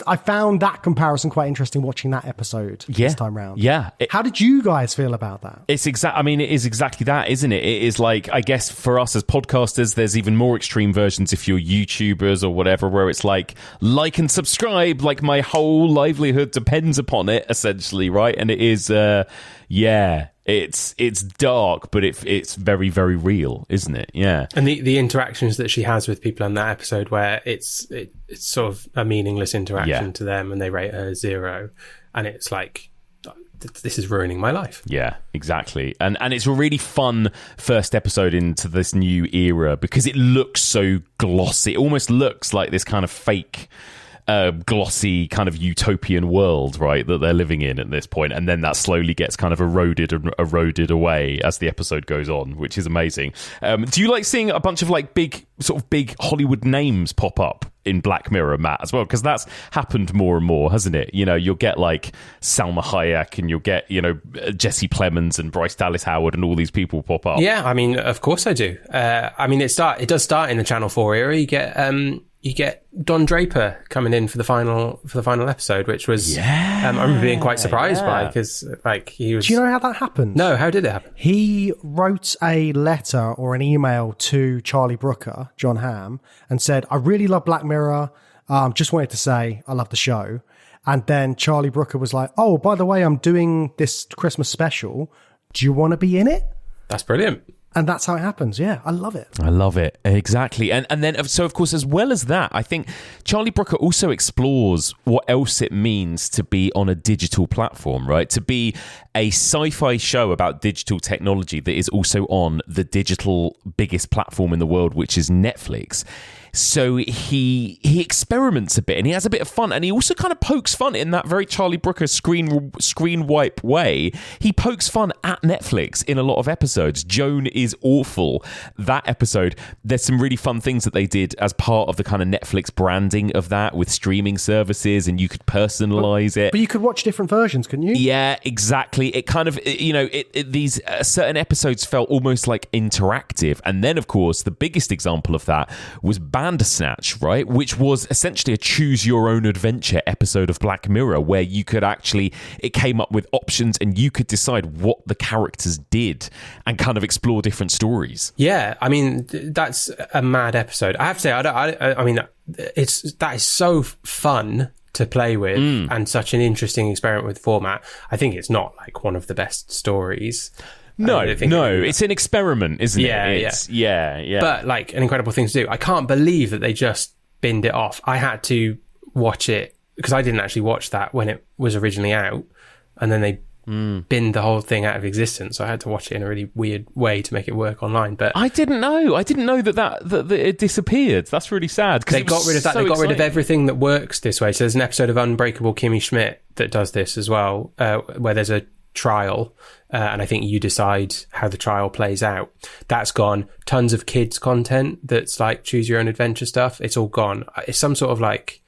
I found that comparison quite interesting watching that episode this time round. Yeah. How did you guys feel about that? It is exactly that, isn't it? It is like, I guess for us as podcasters, there's even more extreme versions if you're YouTubers or whatever, where it's like and subscribe, like my whole livelihood depends upon it, essentially, right? And it is, It's dark, but it's very, very real, isn't it? Yeah. And the interactions that she has with people in that episode, where it's sort of a meaningless interaction to them, and they rate her 0, and it's like, this is ruining my life. Yeah, exactly. And it's a really fun first episode into this new era because it looks so glossy. It almost looks like this kind of fake, glossy kind of utopian world, right, that they're living in at this point, and then that slowly gets kind of eroded away as the episode goes on, which is amazing. Do you like seeing a bunch of like big Hollywood names pop up in Black Mirror, Matt, as well? Because that's happened more and more, hasn't it? You know, you'll get like Salma Hayek, and you'll get, you know, Jesse Plemons and Bryce Dallas Howard, and all these people pop up. Yeah, I mean, of course I do. I mean, it does start in the Channel 4 era. You get Don Draper coming in for the final episode, which was I remember being quite surprised by, because like he was. Do you know how that happened? No, how did it happen? He wrote a letter or an email to Charlie Brooker, John Hamm, and said, "I really love Black Mirror. Just wanted to say I love the show." And then Charlie Brooker was like, "Oh, by the way, I'm doing this Christmas special. Do you want to be in it?" That's brilliant. And that's how it happens. Yeah, I love it. I love it. Exactly. And then, so of course, as well as that, I think Charlie Brooker also explores what else it means to be on a digital platform, right? To be a sci-fi show about digital technology that is also on the digital biggest platform in the world, which is Netflix. So he experiments a bit, and he has a bit of fun, and he also kind of pokes fun in that very Charlie Brooker screen wipe way. He pokes fun at Netflix in a lot of episodes. Joan is awful. That episode, there's some really fun things that they did as part of the kind of Netflix branding of that with streaming services, and you could personalize it. But you could watch different versions, couldn't you? Yeah, exactly. It kind of, you know, these certain episodes felt almost like interactive. And then, of course, the biggest example of that was Bandersnatch, right? Which was essentially a choose your own adventure episode of Black Mirror, where you could actually, it came up with options and you could decide what the characters did and kind of explore different stories. Yeah, I mean, that's a mad episode. I have to say, I mean, that is so fun to play with and such an interesting experiment with format. I think it's not like one of the best stories. No, it's an experiment, isn't it? Yeah. But like an incredible thing to do. I can't believe that they just binned it off. I had to watch it because I didn't actually watch that when it was originally out, and then they binned the whole thing out of existence. So I had to watch it in a really weird way to make it work online. But I didn't know that it disappeared. That's really sad. They got rid of that. They got rid of everything that works this way. So there's an episode of Unbreakable Kimmy Schmidt that does this as well, where there's a trial, and I think you decide how the trial plays out. That's gone. Tons of kids content that's like choose your own adventure stuff. It's all gone. It's some sort of like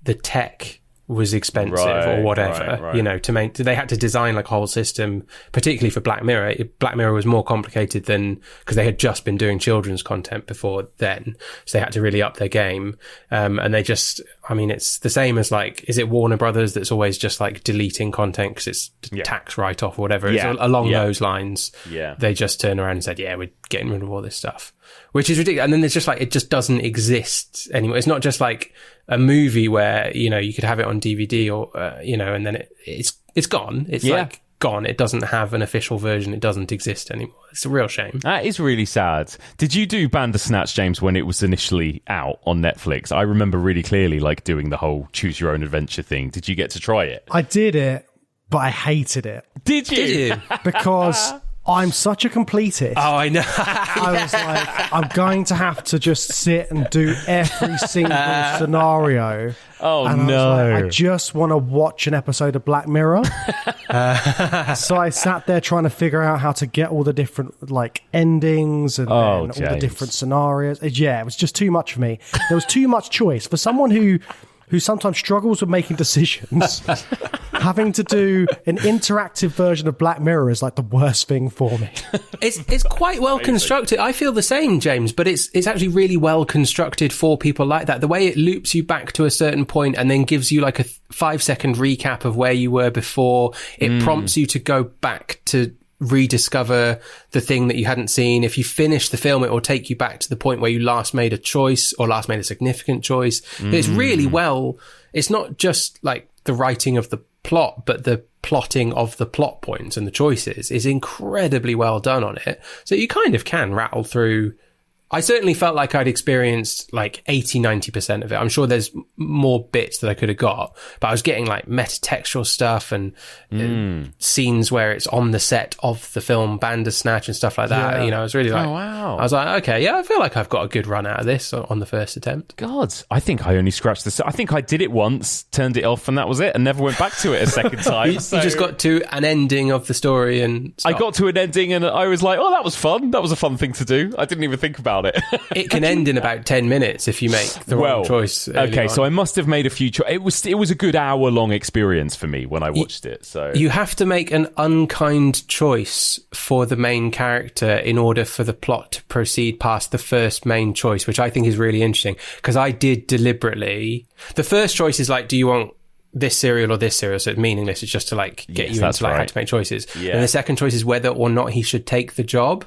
the tech was expensive or whatever, you know, to make, they had to design like a whole system, particularly for Black Mirror. Black Mirror was more complicated than, because they had just been doing children's content before then. So they had to really up their game. And they just, I mean, it's the same as like, is it Warner Brothers that's always just like deleting content because it's tax write-off or whatever? It's along those lines. Yeah. They just turned around and said, yeah, we're getting rid of all this stuff, which is ridiculous. And then there's just like, it just doesn't exist anymore. It's not just like a movie where, you know, you could have it on DVD or, you know, and then it's gone. It's like gone. It doesn't have an official version. It doesn't exist anymore. It's a real shame. That is really sad. Did you do Bandersnatch, James, when it was initially out on Netflix? I remember really clearly like doing the whole choose your own adventure thing. Did you get to try it? I did it, but I hated it. Did you? Because I'm such a completist. Oh, I know. I was like, I'm going to have to just sit and do every single scenario. Oh, and no. I just want to watch an episode of Black Mirror. So I sat there trying to figure out how to get all the different like endings and then all the different scenarios. Yeah, it was just too much for me. There was too much choice. For someone who sometimes struggles with making decisions, having to do an interactive version of Black Mirror is like the worst thing for me. It's quite well constructed. I feel the same, James, but it's actually really well constructed for people like that. The way it loops you back to a certain point and then gives you like a 5-second recap of where you were before. It prompts you to go back to rediscover the thing that you hadn't seen. If you finish the film, it will take you back to the point where you last made a choice or last made a significant choice. It's really well, it's not just like the writing of the plot, but the plotting of the plot points and the choices is incredibly well done on it. So you kind of can rattle through. I certainly felt like I'd experienced like 80-90% of it. I'm sure there's more bits that I could have got, but I was getting like metatextual stuff and scenes where it's on the set of the film Bandersnatch and stuff like that. You know, I was really like, I was like, okay, yeah, I feel like I've got a good run out of this on the first attempt. God, I think I only scratched the... I think I did it once, turned it off, and that was it, and never went back to it a second time. You just got to an ending of the story and stopped. I got to an ending and I was like, oh, that was fun. That was a fun thing to do. I didn't even think about it. It can end in about 10 minutes if you make the wrong choice. Okay, so I must have made a few choices. It was a good hour-long experience for me when I watched it. So you have to make an unkind choice for the main character in order for the plot to proceed past the first main choice, which I think is really interesting, because I did deliberately... The first choice is like, do you want this cereal or this cereal? So it's meaningless. It's just to like get you into like how to make choices. Yeah. And the second choice is whether or not he should take the job.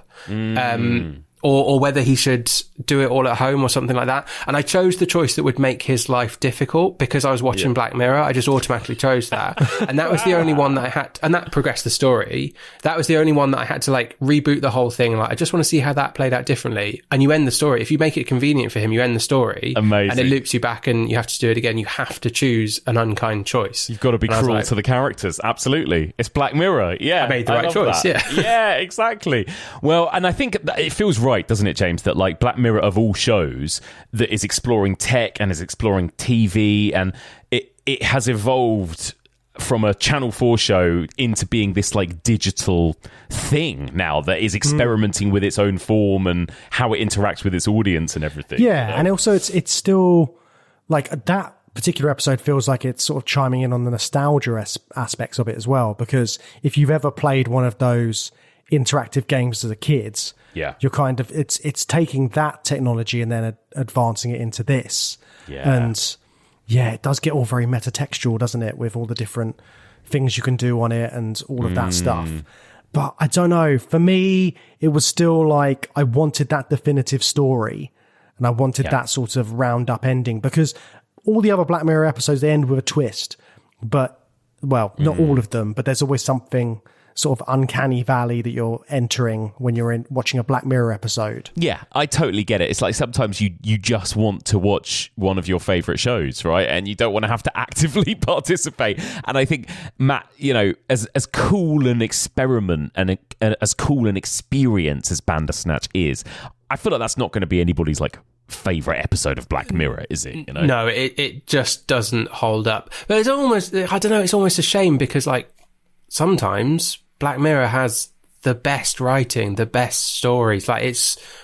Or whether he should do it all at home or something like that. And I chose the choice that would make his life difficult because I was watching Black Mirror. I just automatically chose that. And that was the only one that I had, and that progressed the story. That was the only one that I had to like reboot the whole thing. Like, I just want to see how that played out differently. And you end the story. If you make it convenient for him, you end the story. Amazing. And it loops you back and you have to do it again. You have to choose an unkind choice. You've got to be cruel to the characters. Absolutely. It's Black Mirror. Yeah. I made the right choice. That. Yeah, exactly. Well, and I think that it feels right, doesn't it, James, that like Black Mirror of all shows that is exploring tech and is exploring TV, and it has evolved from a Channel 4 show into being this like digital thing now that is experimenting with its own form and how it interacts with its audience and everything. Yeah, you know? And also it's still like that particular episode feels like it's sort of chiming in on the nostalgia aspects of it as well, because if you've ever played one of those interactive games as a kid, you're kind of it's taking that technology and then advancing it into this. And it does get all very metatextual, doesn't it, with all the different things you can do on it and all of that stuff. But I don't know, for me it was still like I wanted that definitive story and I wanted that sort of round up ending, because all the other Black Mirror episodes, they end with a twist, but not all of them, but there's always something sort of uncanny valley that you're entering when you're watching a Black Mirror episode. Yeah, I totally get it. It's like sometimes you just want to watch one of your favourite shows, right? And you don't want to have to actively participate. And I think, Matt, you know, as cool an experiment and as cool an experience as Bandersnatch is, I feel like that's not going to be anybody's like favourite episode of Black Mirror, is it? You know? No, it just doesn't hold up. But it's almost, I don't know, it's almost a shame because like sometimes Black Mirror has the best writing, the best stories. Like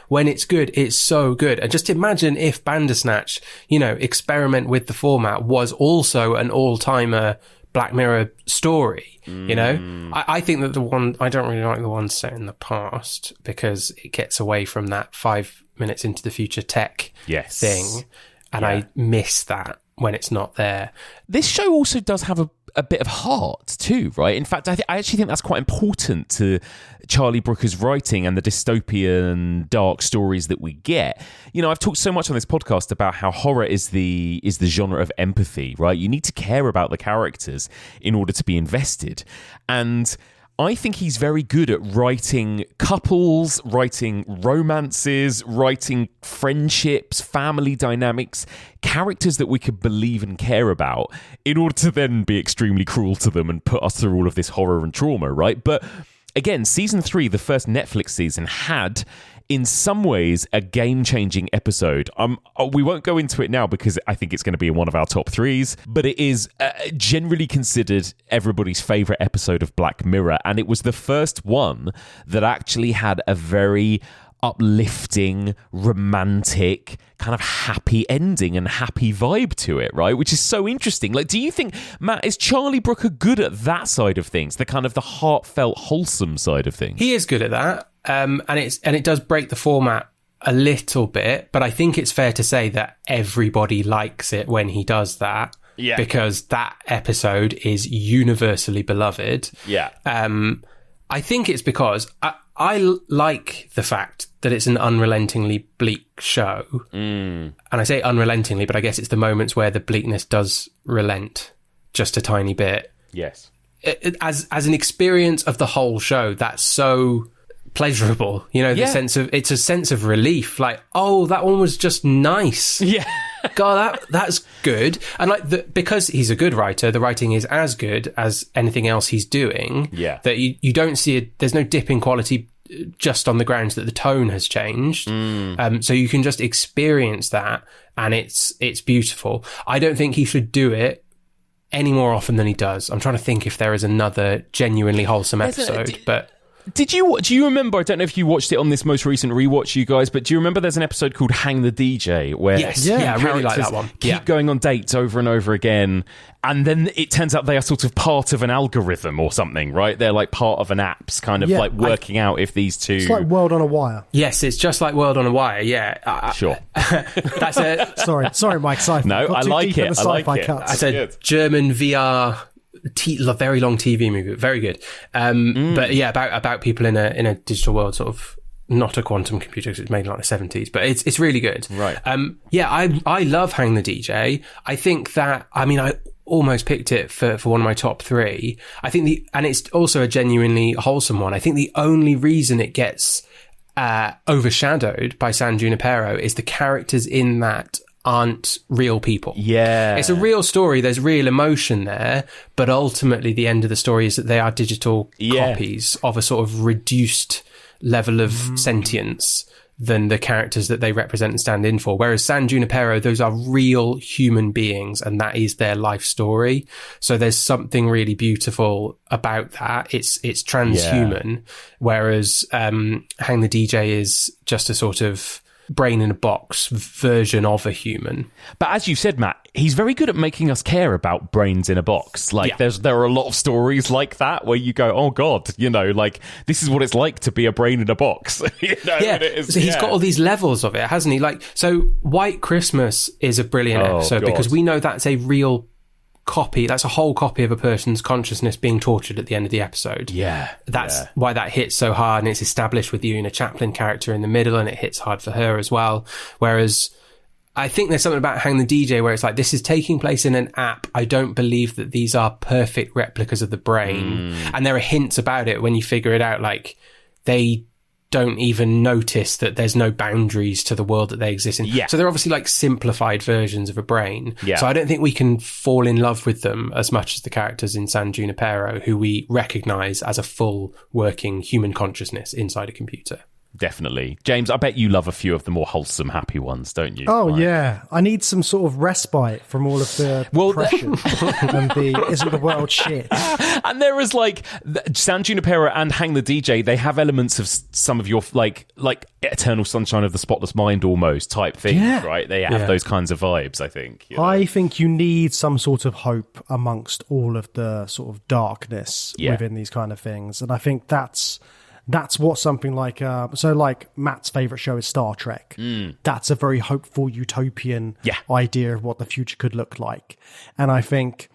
when it's good, it's so good. And just imagine if Bandersnatch, you know, experiment with the format was also an all-timer Black Mirror story, you know? I think that I don't really like the one set in the past because it gets away from that 5 minutes into the future tech thing. And I miss that when it's not there. This show also does have a bit of heart too, right? In fact, I actually think that's quite important to Charlie Brooker's writing and the dystopian dark stories that we get. You know, I've talked so much on this podcast about how horror is the genre of empathy, right? You need to care about the characters in order to be invested. And I think he's very good at writing couples, writing romances, writing friendships, family dynamics, characters that we could believe and care about in order to then be extremely cruel to them and put us through all of this horror and trauma, right? But again, season 3, the first Netflix season, had in some ways a game-changing episode. We won't go into it now because I think it's going to be in one of our top 3s, but it is generally considered everybody's favourite episode of Black Mirror, and it was the first one that actually had a very uplifting, romantic, kind of happy ending and happy vibe to it, right? Which is so interesting. Like, do you think, Matt, is Charlie Brooker good at that side of things, the kind of the heartfelt, wholesome side of things? He is good at that, and it does break the format a little bit, but I think it's fair to say that everybody likes it when he does that. Yeah. Because that episode is universally beloved. Yeah. I think it's because I like the fact that it's an unrelentingly bleak show. And I say unrelentingly, but I guess it's the moments where the bleakness does relent just a tiny bit. Yes. As an experience of the whole show, that's so pleasurable. You know, it's a sense of relief. Like, oh, that one was just nice. Yeah. God, that's good. And because he's a good writer, the writing is as good as anything else he's doing. Yeah. That you don't see there's no dip in quality just on the grounds that the tone has changed. So you can just experience that, and it's beautiful. I don't think he should do it any more often than he does. I'm trying to think if there is another genuinely wholesome episode, but... Do you remember, I don't know if you watched it on this most recent rewatch, you guys, but do you remember there's an episode called Hang the DJ where I really like that one. Keep going on dates over and over again, and then it turns out they are sort of part of an algorithm or something, right? They're like part of an app's kind of like working out if these two... It's like World on a Wire. Yes, it's just like World on a Wire, yeah. Sure. That's it. Sorry, Mike. Sci-fi. No, I like it. That's a German VR... a very long TV movie, very good. But yeah, about people in a digital world, sort of not a quantum computer because it's made in like the 70s, but it's really good. Right. I love Hang the DJ. I think that, I almost picked it for one of my top 3. I think and it's also a genuinely wholesome one. I think the only reason it gets overshadowed by San Junipero is the characters in that aren't real people. Yeah. It's a real story. There's real emotion there, but ultimately the end of the story is that they are digital copies of a sort of reduced level of sentience than the characters that they represent and stand in for. Whereas San Junipero, those are real human beings and that is their life story. So there's something really beautiful about that. It's transhuman. Whereas Hang the DJ is just a sort of brain in a box version of a human. But as you said, Matt, he's very good at making us care about brains in a box. Like there are a lot of stories like that where you go, oh God, like this is what it's like to be a brain in a box. So he's got all these levels of it, hasn't he? Like, so White Christmas is a brilliant episode because we know that's a real copy. That's a whole copy of a person's consciousness being tortured at the end of the episode. That's why that hits so hard, and it's established with the Una Chaplin character in the middle, and it hits hard for her as well. Whereas I think there's something about Hang the DJ where it's like, this is taking place in an app. I don't believe that these are perfect replicas of the brain. And there are hints about it when you figure it out, like they don't even notice that there's no boundaries to the world that they exist in. So they're obviously like simplified versions of a brain. So I don't think we can fall in love with them as much as the characters in San Junipero, who we recognize as a full working human consciousness inside a computer. Definitely. James, I bet you love a few of the more wholesome, happy ones, don't you? Oh, yeah. I need some sort of respite from all of the depression and the isn't the world shit. And there is like San Junipero and Hang the DJ, they have elements of some of your like Eternal Sunshine of the Spotless Mind almost type things, right? They have those kinds of vibes, I think. I think you need some sort of hope amongst all of the sort of darkness within these kind of things. And I think that's what something like like Matt's favorite show is Star Trek. That's a very hopeful utopian idea of what the future could look like. And I think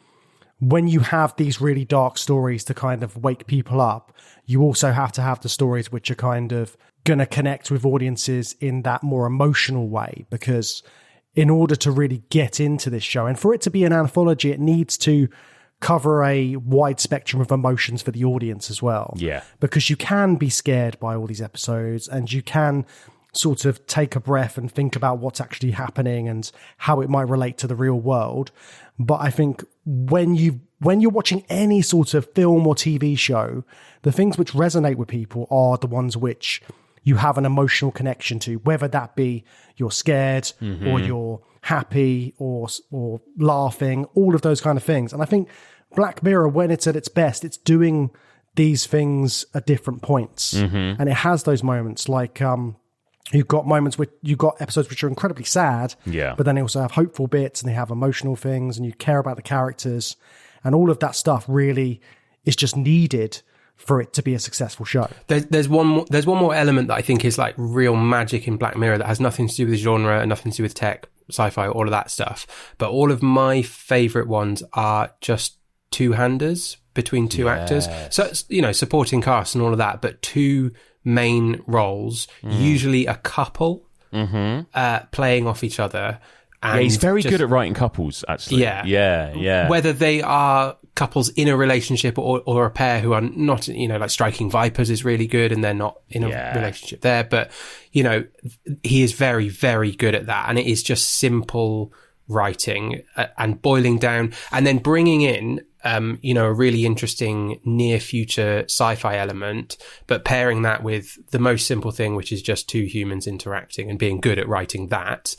when you have these really dark stories to kind of wake people up, you also have to have the stories which are kind of going to connect with audiences in that more emotional way, because in order to really get into this show and for it to be an anthology, it needs to cover a wide spectrum of emotions for the audience as well. Yeah. Because you can be scared by all these episodes and you can sort of take a breath and think about what's actually happening and how it might relate to the real world. But I think when you're watching any sort of film or TV show, the things which resonate with people are the ones which you have an emotional connection to, whether that be you're scared or you're happy or laughing, all of those kind of things. And I think Black Mirror, when it's at its best, it's doing these things at different points. And it has those moments like, you've got moments where you've got episodes which are incredibly sad, but then they also have hopeful bits and they have emotional things and you care about the characters, and all of that stuff really is just needed for it to be a successful show. There's one more element that I think is like real magic in Black Mirror that has nothing to do with genre and nothing to do with tech, sci-fi, all of that stuff. But all of my favorite ones are just two-handers between two actors. So, supporting cast and all of that, but two main roles, usually a couple playing off each other. And he's very good at writing couples, actually. Yeah. Whether they are couples in a relationship or a pair who are not, like Striking Vipers is really good and they're not in a relationship there. But, he is very, very good at that. And it is just simple writing and boiling down and then bringing in, a really interesting near future sci-fi element, but pairing that with the most simple thing, which is just two humans interacting and being good at writing that.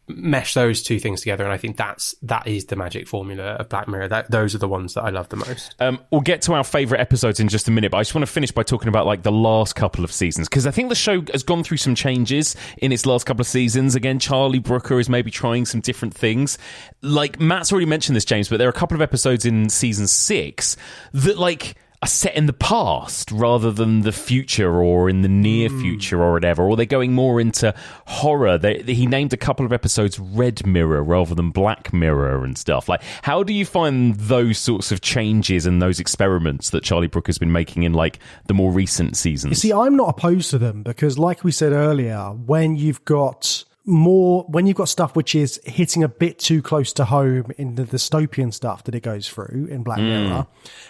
Mesh those two things together, and I think that is the magic formula of Black Mirror. Those are the ones that I love the most. We'll get to our favourite episodes in just a minute, but I just want to finish by talking about like the last couple of seasons, because I think the show has gone through some changes in its last couple of seasons. Again, Charlie Brooker is maybe trying some different things. Like Matt's already mentioned this, James, but there are a couple of episodes in season 6 that like are set in the past rather than the future or in the near future or whatever, or they're going more into horror. He named a couple of episodes Red Mirror rather than Black Mirror and stuff. Like, how do you find those sorts of changes and those experiments that Charlie Brooker's been making in like the more recent seasons? You see, I'm not opposed to them because, like we said earlier, when you've got stuff which is hitting a bit too close to home in the dystopian stuff that it goes through in Black Mirror,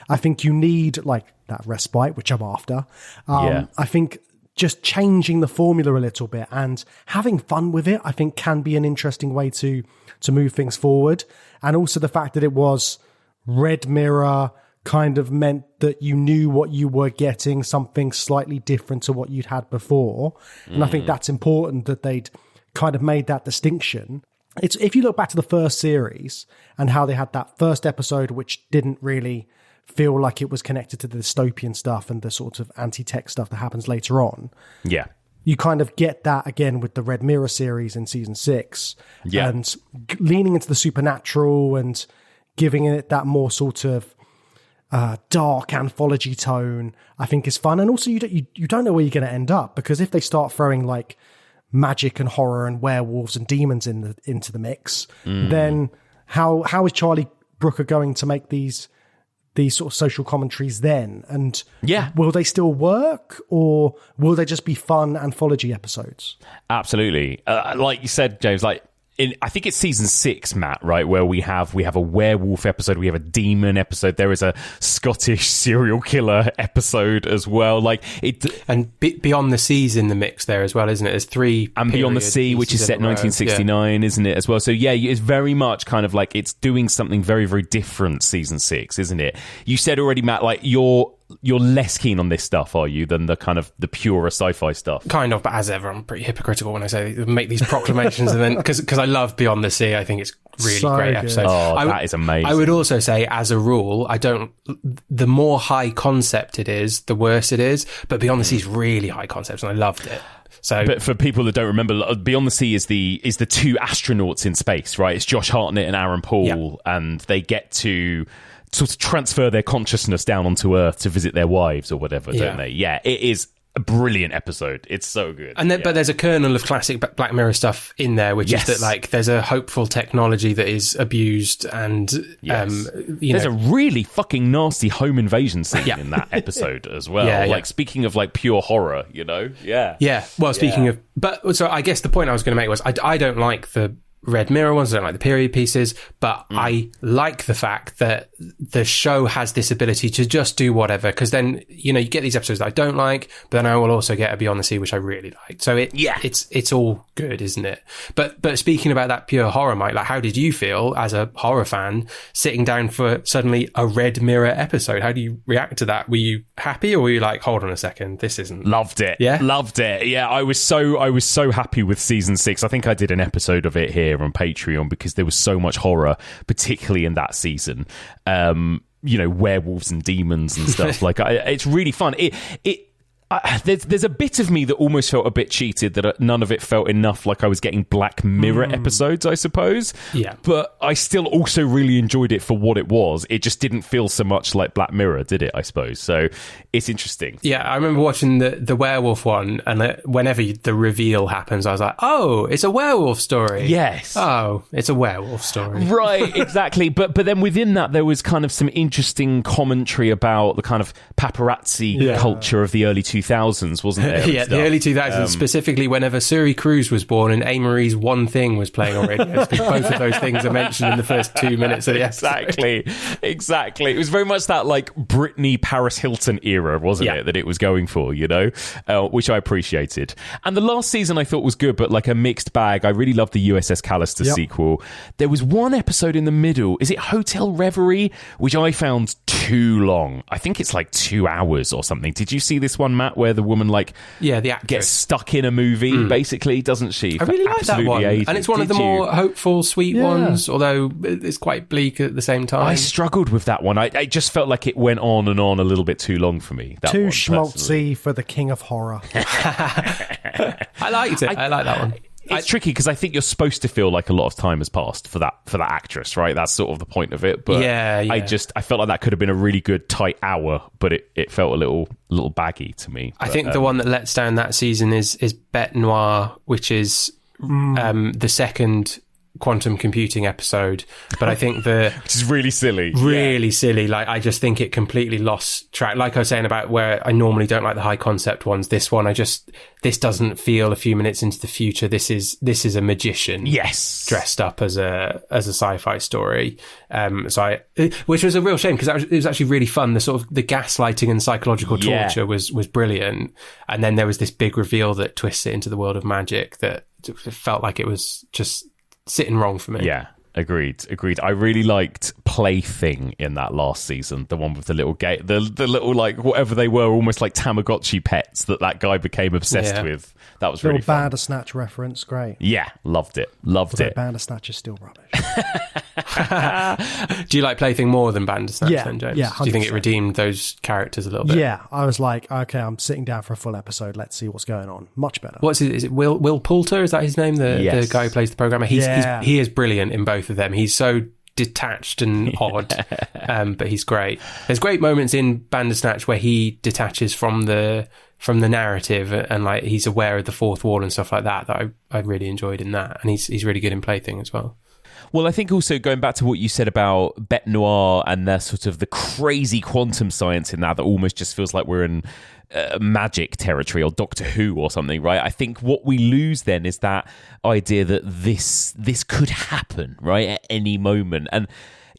I think you need like that respite, which I'm after. I think just changing the formula a little bit and having fun with it, I think can be an interesting way to move things forward. And also the fact that it was Red Mirror kind of meant that you knew what you were getting, something slightly different to what you'd had before. And I think that's important that they'd kind of made that distinction. It's if you look back to the first series and how they had that first episode which didn't really feel like it was connected to the dystopian stuff and the sort of anti-tech stuff that happens later on. You kind of get that again with the Red Mirror series in season 6 and leaning into the supernatural and giving it that more sort of dark anthology tone, I think is fun. And also you don't know where you're going to end up, because if they start throwing like magic and horror and werewolves and demons into the mix, then how is Charlie Brooker going to make these sort of social commentaries then? And will they still work, or will they just be fun anthology episodes? Absolutely. Like you said, James, like I think it's season 6, Matt, right, where we have a werewolf episode, we have a demon episode, there is a Scottish serial killer episode as well. Like it, and Beyond the Sea's in the mix there as well, isn't it? There's 3 and Beyond the Sea, which is set in 1969, isn't it, as well? So it's very much kind of like it's doing something very, very different. Season 6, isn't it? You said already, Matt, like you're less keen on this stuff, are you, than the kind of the purer sci-fi stuff? Kind of, but as ever, I'm pretty hypocritical when I say make these proclamations, and then because I love Beyond the Sea, I think it's really great episode. That is amazing. I would also say, as a rule, the more high concept it is, the worse it is. But Beyond the Sea is really high concept, and I loved it. So, but for people that don't remember, Beyond the Sea is the 2 astronauts in space, right? It's Josh Hartnett and Aaron Paul, and they get to sort of transfer their consciousness down onto Earth to visit their wives or whatever, don't they? Yeah, it is a brilliant episode. It's so good. And but there's a kernel of classic Black Mirror stuff in there, which is that like there's a hopeful technology that is abused, and there's a really fucking nasty home invasion scene in that episode as well. Like speaking of like pure horror, Well, speaking of, but so I guess the point I was going to make was I don't like the Red Mirror ones, I don't like the period pieces, but I like the fact that the show has this ability to just do whatever, because then, you know, you get these episodes that I don't like, but then I will also get a Beyond the Sea, which I really like. So it's all good, isn't it? But speaking about that pure horror, Mike, like, how did you feel as a horror fan sitting down for suddenly a Red Mirror episode? How do you react to that? Were you happy, or were you like, hold on a second, this isn't... Loved it. Yeah? Loved it. Yeah, I was so happy with season 6. I think I did an episode of it here on Patreon because there was so much horror, particularly in that season. You know, werewolves and demons and stuff. Like, it's really fun. There's a bit of me that almost felt a bit cheated, that none of it felt enough like I was getting Black Mirror episodes, I suppose. Yeah. But I still also really enjoyed it for what it was. It just didn't feel so much like Black Mirror, did it, I suppose? So it's interesting. Yeah, I remember watching the werewolf one, and whenever the reveal happens, I was like, oh, it's a werewolf story. Yes. Oh, it's a werewolf story. Right, exactly. But then within that, there was kind of some interesting commentary about the kind of paparazzi culture of the early 2000s, wasn't there? Yeah, the early 2000s, specifically whenever Suri Cruise was born and A-Marie's One Thing was playing on radio, because both of those things are mentioned in the first 2 minutes of the episode. Exactly. It was very much that, like, Britney, Paris Hilton era, wasn't it, that it was going for, you know, which I appreciated. And the last season I thought was good, but like a mixed bag. I really loved the USS Callister sequel. There was one episode in the middle, is it Hotel Reverie, which I found too long. I think it's like 2 hours or something. Did you see this one, Matt, where the woman, like, the actress gets stuck in a movie, basically, doesn't she? I really like that one. Ages. And it's one of the more hopeful, sweet ones, although it's quite bleak at the same time. I struggled with that one. I just felt like it went on and on a little bit too long for me. That too one, schmaltzy for the king of horror. I liked it. I like that one. It's tricky because I think you're supposed to feel like a lot of time has passed for that actress, right? That's sort of the point of it. But I felt like that could have been a really good tight hour, but it felt a little baggy to me. I think the one that lets down that season is Bête Noire, which is the second quantum computing episode, but I think which is really silly. Like, I just think it completely lost track. Like I was saying about where I normally don't like the high concept ones, this one this doesn't feel a few minutes into the future. This is a magician, dressed up as a sci-fi story. Which was a real shame, because it was actually really fun. The sort of the gaslighting and psychological torture was brilliant, and then there was this big reveal that twists it into the world of magic that felt like it was just sitting wrong for me. Yeah, agreed. I really liked Plaything in that last season, the one with the little the little, like, whatever they were, almost like Tamagotchi pets that guy became obsessed with. That was really fun. Bandersnatch reference, great. Yeah, loved it. Bandersnatch is still rubbish. Do you like Plaything more than Bandersnatch then, James? Yeah, 100%. Do you think it redeemed those characters a little bit? Yeah, I was like, okay, I'm sitting down for a full episode. Let's see what's going on. Much better. Is it Will Poulter? Is that his name? The guy who plays the programmer? He is brilliant in both of them. He's so detached and odd, but he's great. There's great moments in Bandersnatch where he detaches from the narrative, and like he's aware of the fourth wall and stuff like that I really enjoyed in that, and he's really good in Plaything as well. Well, I think also going back to what you said about Bête Noire and the sort of the crazy quantum science in that almost just feels like we're in magic territory or Doctor Who or something, right? I think what we lose then is that idea that this could happen, right, at any moment. And,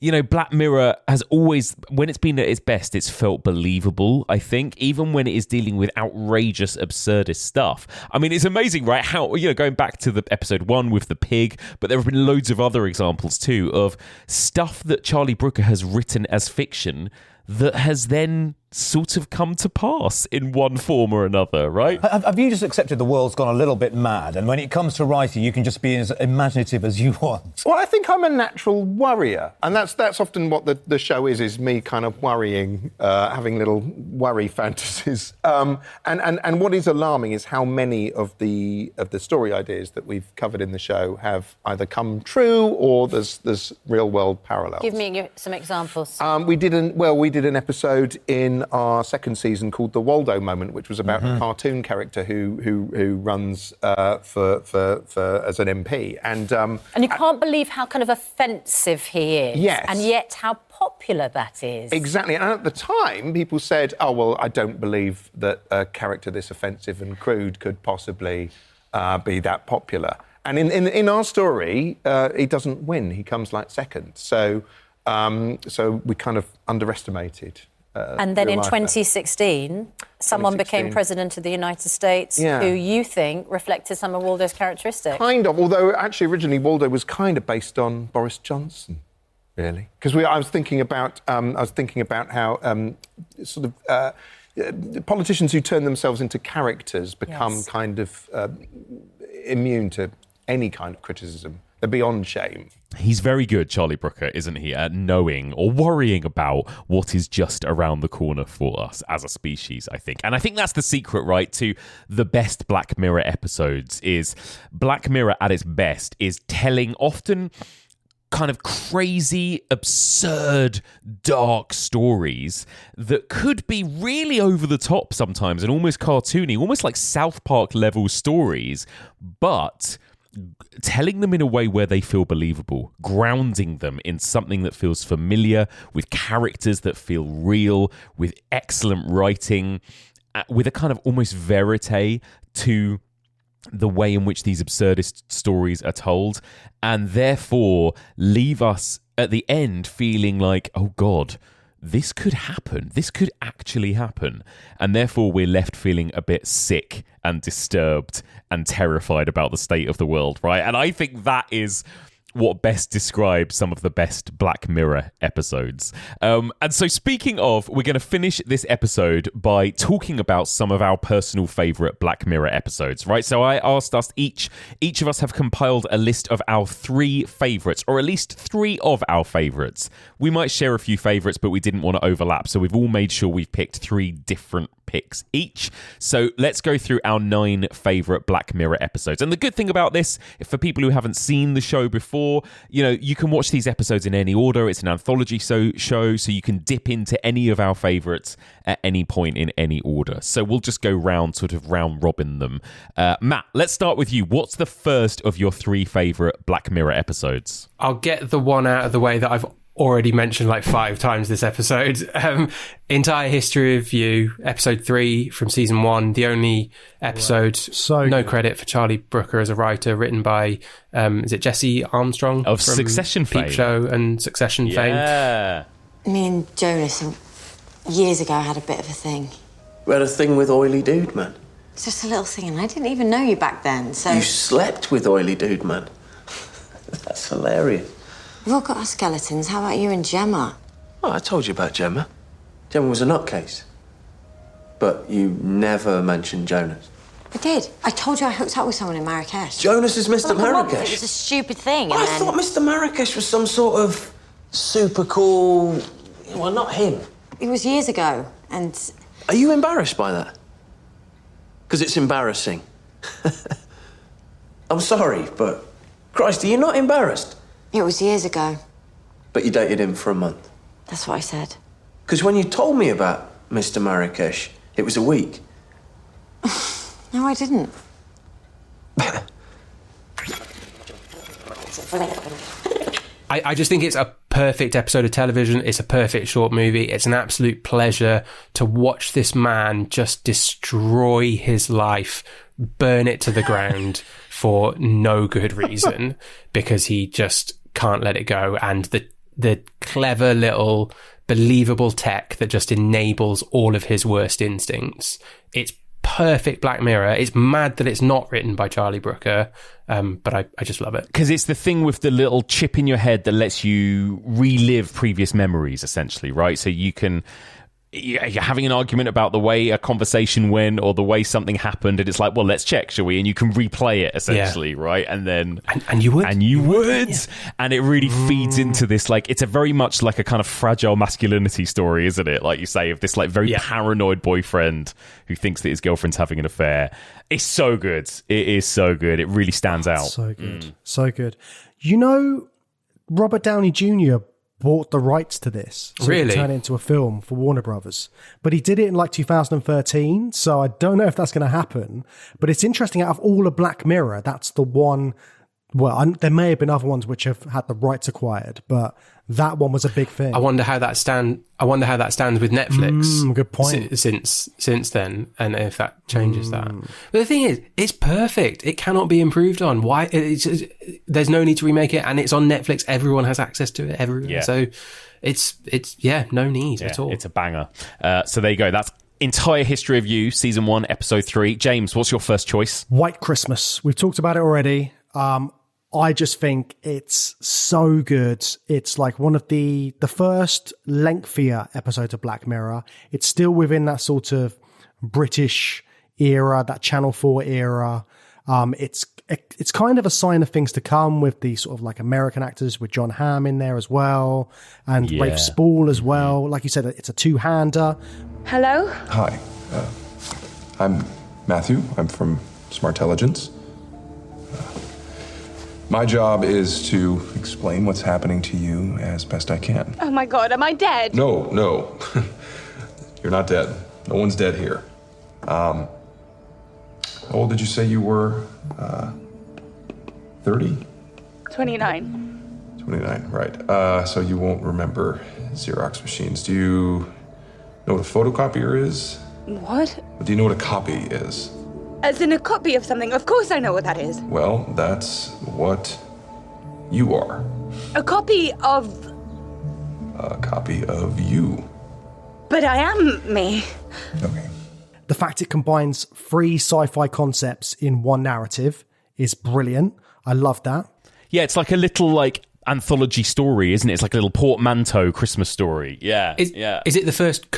you know, Black Mirror has always, when it's been at its best, it's felt believable, I think, even when it is dealing with outrageous, absurdist stuff. I mean, it's amazing, right, how, you know, going back to the episode 1 with the pig, but there have been loads of other examples too of stuff that Charlie Brooker has written as fiction that has then sort of come to pass in one form or another, right? Have you just accepted the world's gone a little bit mad, and when it comes to writing, you can just be as imaginative as you want? Well, I think I'm a natural worrier, and that's often what the show is me kind of worrying, having little worry fantasies. And what is alarming is how many of the story ideas that we've covered in the show have either come true or there's real world parallels. Give me some examples. We did an episode in our second season called The Waldo Moment, which was about a cartoon character who runs for as an MP, and you can't believe how kind of offensive he is, yes, and yet how popular that is. Exactly, and at the time, people said, "Oh well, I don't believe that a character this offensive and crude could possibly be that popular." And in our story, he doesn't win. He comes like second. So we kind of underestimated. And then in 2016, someone became president of the United States who you think reflected some of Waldo's characteristics. Kind of, although actually originally Waldo was kind of based on Boris Johnson, really. Because I was thinking about how politicians who turn themselves into characters become kind of immune to any kind of criticism. They're beyond shame. He's very good, Charlie Brooker, isn't he, at knowing or worrying about what is just around the corner for us as a species, I think. And I think that's the secret, right, to the best Black Mirror episodes is Black Mirror at its best is telling often kind of crazy, absurd, dark stories that could be really over the top sometimes and almost cartoony, almost like South Park level stories, but telling them in a way where they feel believable, grounding them in something that feels familiar, with characters that feel real, with excellent writing, with a kind of almost verite to the way in which these absurdist stories are told, and therefore leave us at the end feeling like, oh God, this could happen. This could actually happen. And therefore we're left feeling a bit sick and disturbed and terrified about the state of the world, right? And I think that is what best describes some of the best Black Mirror episodes. And so speaking of, we're going to finish this episode by talking about some of our personal favourite Black Mirror episodes, right? So I asked us each of us have compiled a list of our 3 favourites, or at least 3 of our favourites. We might share a few favourites, but we didn't want to overlap. So we've all made sure we've picked 3 different picks each. So let's go through our 9 favourite Black Mirror episodes. And the good thing about this, for people who haven't seen the show before, you know, you can watch these episodes in any order. It's an anthology show, so you can dip into any of our favourites at any point in any order. So we'll just go round robin them. Matt, let's start with you. What's the first of your 3 favourite Black Mirror episodes? I'll get the one out of the way that I've already mentioned like 5 times this episode. Entire History of You, episode 3 from season 1, the only episode, no credit for Charlie Brooker as a writer, written by, is it Jesse Armstrong? Of from Succession fame. Peep Show and Succession fame. Me and Jonas, years ago, had a bit of a thing. We had a thing with Oily Dude Man. It's just a little thing, and I didn't even know you back then, so... You slept with Oily Dude Man. That's hilarious. We've all got our skeletons. How about you and Gemma? Oh, I told you about Gemma. Gemma was a nutcase. But you never mentioned Jonas. I did. I told you I hooked up with someone in Marrakesh. Jonas is Mr. Marrakesh. It was a stupid thing. I thought Mr. Marrakesh was some sort of super cool... Well, not him. It was years ago, and... Are you embarrassed by that? Because it's embarrassing. I'm sorry, but... Christ, are you not embarrassed? It was years ago. But you dated him for a month? That's what I said. Because when you told me about Mr. Marrakesh, it was a week. No, I didn't. I just think it's a perfect episode of television. It's a perfect short movie. It's an absolute pleasure to watch this man just destroy his life, burn it to the ground for no good reason, because he just can't let it go. And the clever little believable tech that just enables all of his worst instincts. It's perfect Black Mirror. It's mad that it's not written by Charlie Brooker, but I just love it. Because it's the thing with the little chip in your head that lets you relive previous memories, essentially, right? So you're having an argument about the way a conversation went or the way something happened, and it's like, well, let's check, shall we? And you can replay it, essentially, right? And then... And you would. Yeah. And it really feeds into this, like, it's a very much like a kind of fragile masculinity story, isn't it? Like you say, of this, like, very paranoid boyfriend who thinks that his girlfriend's having an affair. It's so good. It is so good. It really stands out. So good. So good. You know, Robert Downey Jr. bought the rights to this, so he could turn it into a film for Warner Brothers. But he did it in like 2013, so I don't know if that's going to happen. But it's interesting, out of all of Black Mirror, that's the one Well, there may have been other ones which have had the rights acquired, but that one was a big thing. I wonder how that stands with Netflix. Good point. Since then, and if that changes that. But the thing is, it's perfect. It cannot be improved on. Why? There's no need to remake it, and it's on Netflix. Everyone has access to it. Everyone. Yeah. So it's no need at all. It's a banger. So there you go. That's Entire History of You, Season 1, Episode 3. James, what's your first choice? White Christmas. We've talked about it already. I just think it's so good. It's like one of the first lengthier episodes of Black Mirror. It's still within that sort of British era, that Channel 4 era. It's kind of a sign of things to come with the sort of like American actors with John Hamm in there as well, and Rafe Spall as well. Like you said, it's a two-hander. Hello? Hi. I'm Matthew. I'm from Smartelligence. My job is to explain what's happening to you as best I can. Oh my God, am I dead? No. You're not dead. No one's dead here. How old did you say you were? 30? 29. 29, right. So you won't remember Xerox machines. Do you know what a photocopier is? What? Do you know what a copy is? As in a copy of something. Of course I know what that is. Well, that's what you are. A copy of... A copy of you. But I am me. Okay. The fact it combines 3 sci-fi concepts in one narrative is brilliant. I love that. Yeah, it's like a little like anthology story, isn't it? It's like a little portmanteau Christmas story. Yeah. Is it the first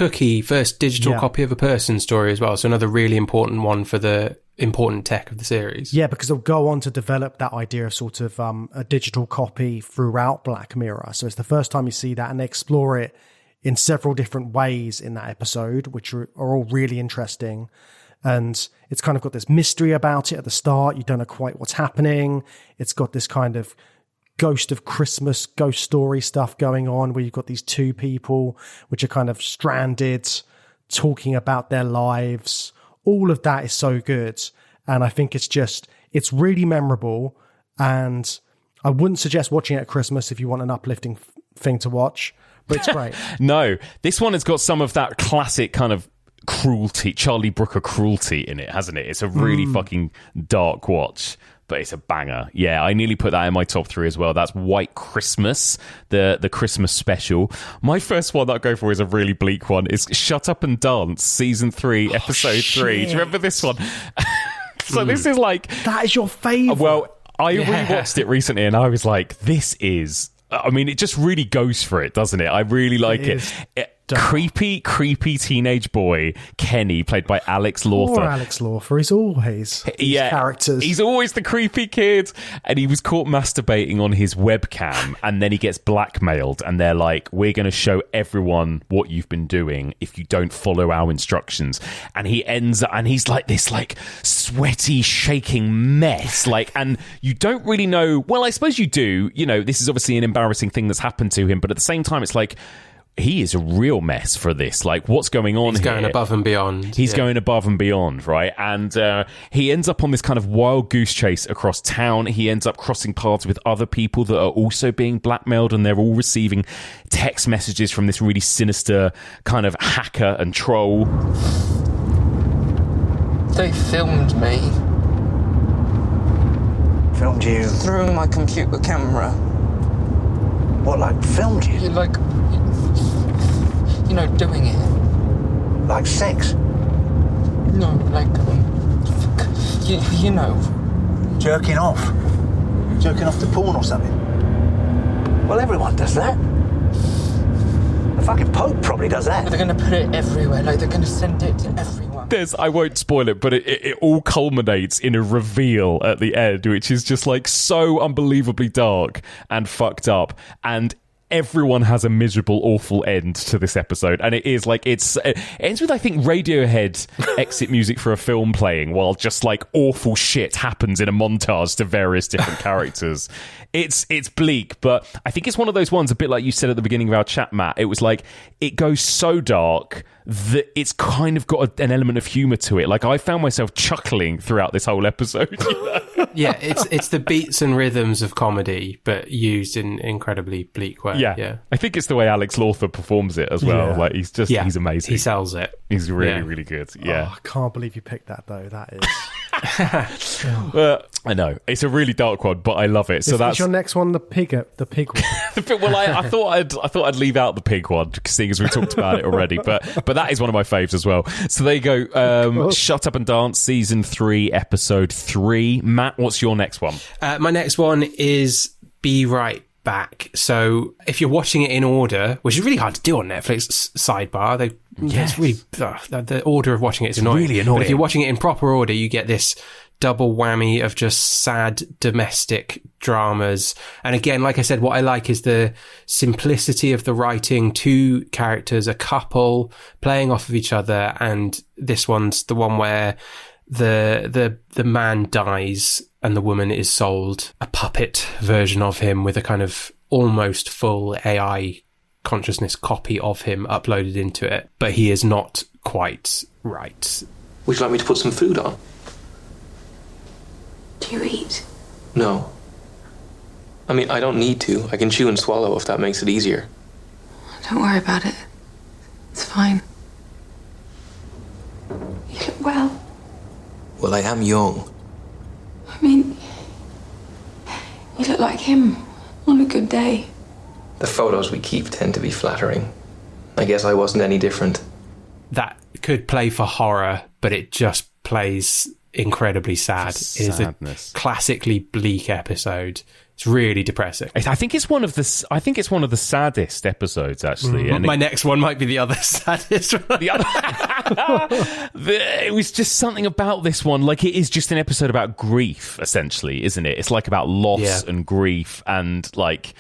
digital copy of a person story as well? So another really important one for the important tech of the series. Yeah, because they'll go on to develop that idea of sort of a digital copy throughout Black Mirror. So it's the first time you see that, and they explore it in several different ways in that episode, which are all really interesting. And it's kind of got this mystery about it at the start. You don't know quite what's happening. It's got this kind of ghost of Christmas, ghost story stuff going on where you've got these 2 people which are kind of stranded, talking about their lives. All of that is so good. And I think it's really memorable. And I wouldn't suggest watching it at Christmas if you want an uplifting thing to watch, but it's great. No, this one has got some of that classic kind of cruelty, Charlie Brooker cruelty in it, hasn't it? It's a really fucking dark watch, but it's a banger. Yeah, I nearly put that in my top 3 as well. That's White Christmas, the Christmas special. My first one that I'll go for is a really bleak one. It's Shut Up and Dance, Season 3, Episode 3. Do you remember this one? So this is like... That is your favourite. Well, I rewatched it recently and I was like, this is... I mean, it just really goes for it, doesn't it? I really like it. Creepy teenage boy, Kenny, played by Alex Lawther. Poor Alex Lawther, he's always characters. He's always the creepy kid. And he was caught masturbating on his webcam, and then he gets blackmailed, and they're like, we're going to show everyone what you've been doing if you don't follow our instructions. And he ends up, and he's like this like sweaty, shaking mess. Like, and you don't really know, well, I suppose you do, you know, this is obviously an embarrassing thing that's happened to him, but at the same time, it's like, he is a real mess for this. Like, what's going on here? He's going above and beyond. He's going above and beyond, right? And he ends up on this kind of wild goose chase across town. He ends up crossing paths with other people that are also being blackmailed, and they're all receiving text messages from this really sinister kind of hacker and troll. They filmed me. Filmed you? Through my computer camera. What, like filmed you? You're like... You know, doing it. Like sex? No, like, you know. Jerking off? Jerking off to porn or something? Well, everyone does that. The fucking Pope probably does that. But they're going to put it everywhere, like they're going to send it to everyone. I won't spoil it, but it all culminates in a reveal at the end, which is just like so unbelievably dark and fucked up. And everyone has a miserable, awful end to this episode, and it is like it ends with, I think, Radiohead exit music for a film playing while just like awful shit happens in a montage to various different characters. It's bleak, but I think it's one of those ones, a bit like you said at the beginning of our chat, Matt. It was like it goes so dark that it's kind of got an element of humour to it. Like I found myself chuckling throughout this whole episode. Yeah, it's the beats and rhythms of comedy, but used in incredibly bleak way. Yeah. I think it's the way Alex Lawther performs it as well. Yeah. Like he's amazing. He sells it. He's really, really good. Yeah. Oh, I can't believe you picked that though. That is. I know it's a really dark one, but I love it. So that's your next one, the pig one. Well, I thought I'd leave out the pig one, seeing as we talked about it already. But that is one of my faves as well. So there you go. Shut Up and Dance, season 3, episode 3. Matt, what's your next one? My next one is Be Right Back. So if you're watching it in order, which is really hard to do on Netflix, sidebar, it's really the order of watching it is annoying. Really annoying. But if you're watching it in proper order, you get this double whammy of just sad domestic dramas. And again, like I said, what I like is the simplicity of the writing. 2 characters, a couple playing off of each other, and this one's the one where the man dies and the woman is sold a puppet version of him with a kind of almost full AI consciousness copy of him uploaded into it, but he is not quite right. Would you like me to put some food on? Do you eat? No. I mean, I don't need to. I can chew and swallow if that makes it easier. Don't worry about it. It's fine. You look well. Well, I am young. I mean, you look like him on a good day. The photos we keep tend to be flattering. I guess I wasn't any different. That could play for horror, but it just plays incredibly sad. It is a classically bleak episode. It's really depressing. I think it's one of the saddest episodes, actually. And my next one might be the other saddest one. It was just something about this one. Like, it is just an episode about grief, essentially, isn't it? It's like about loss and grief, and like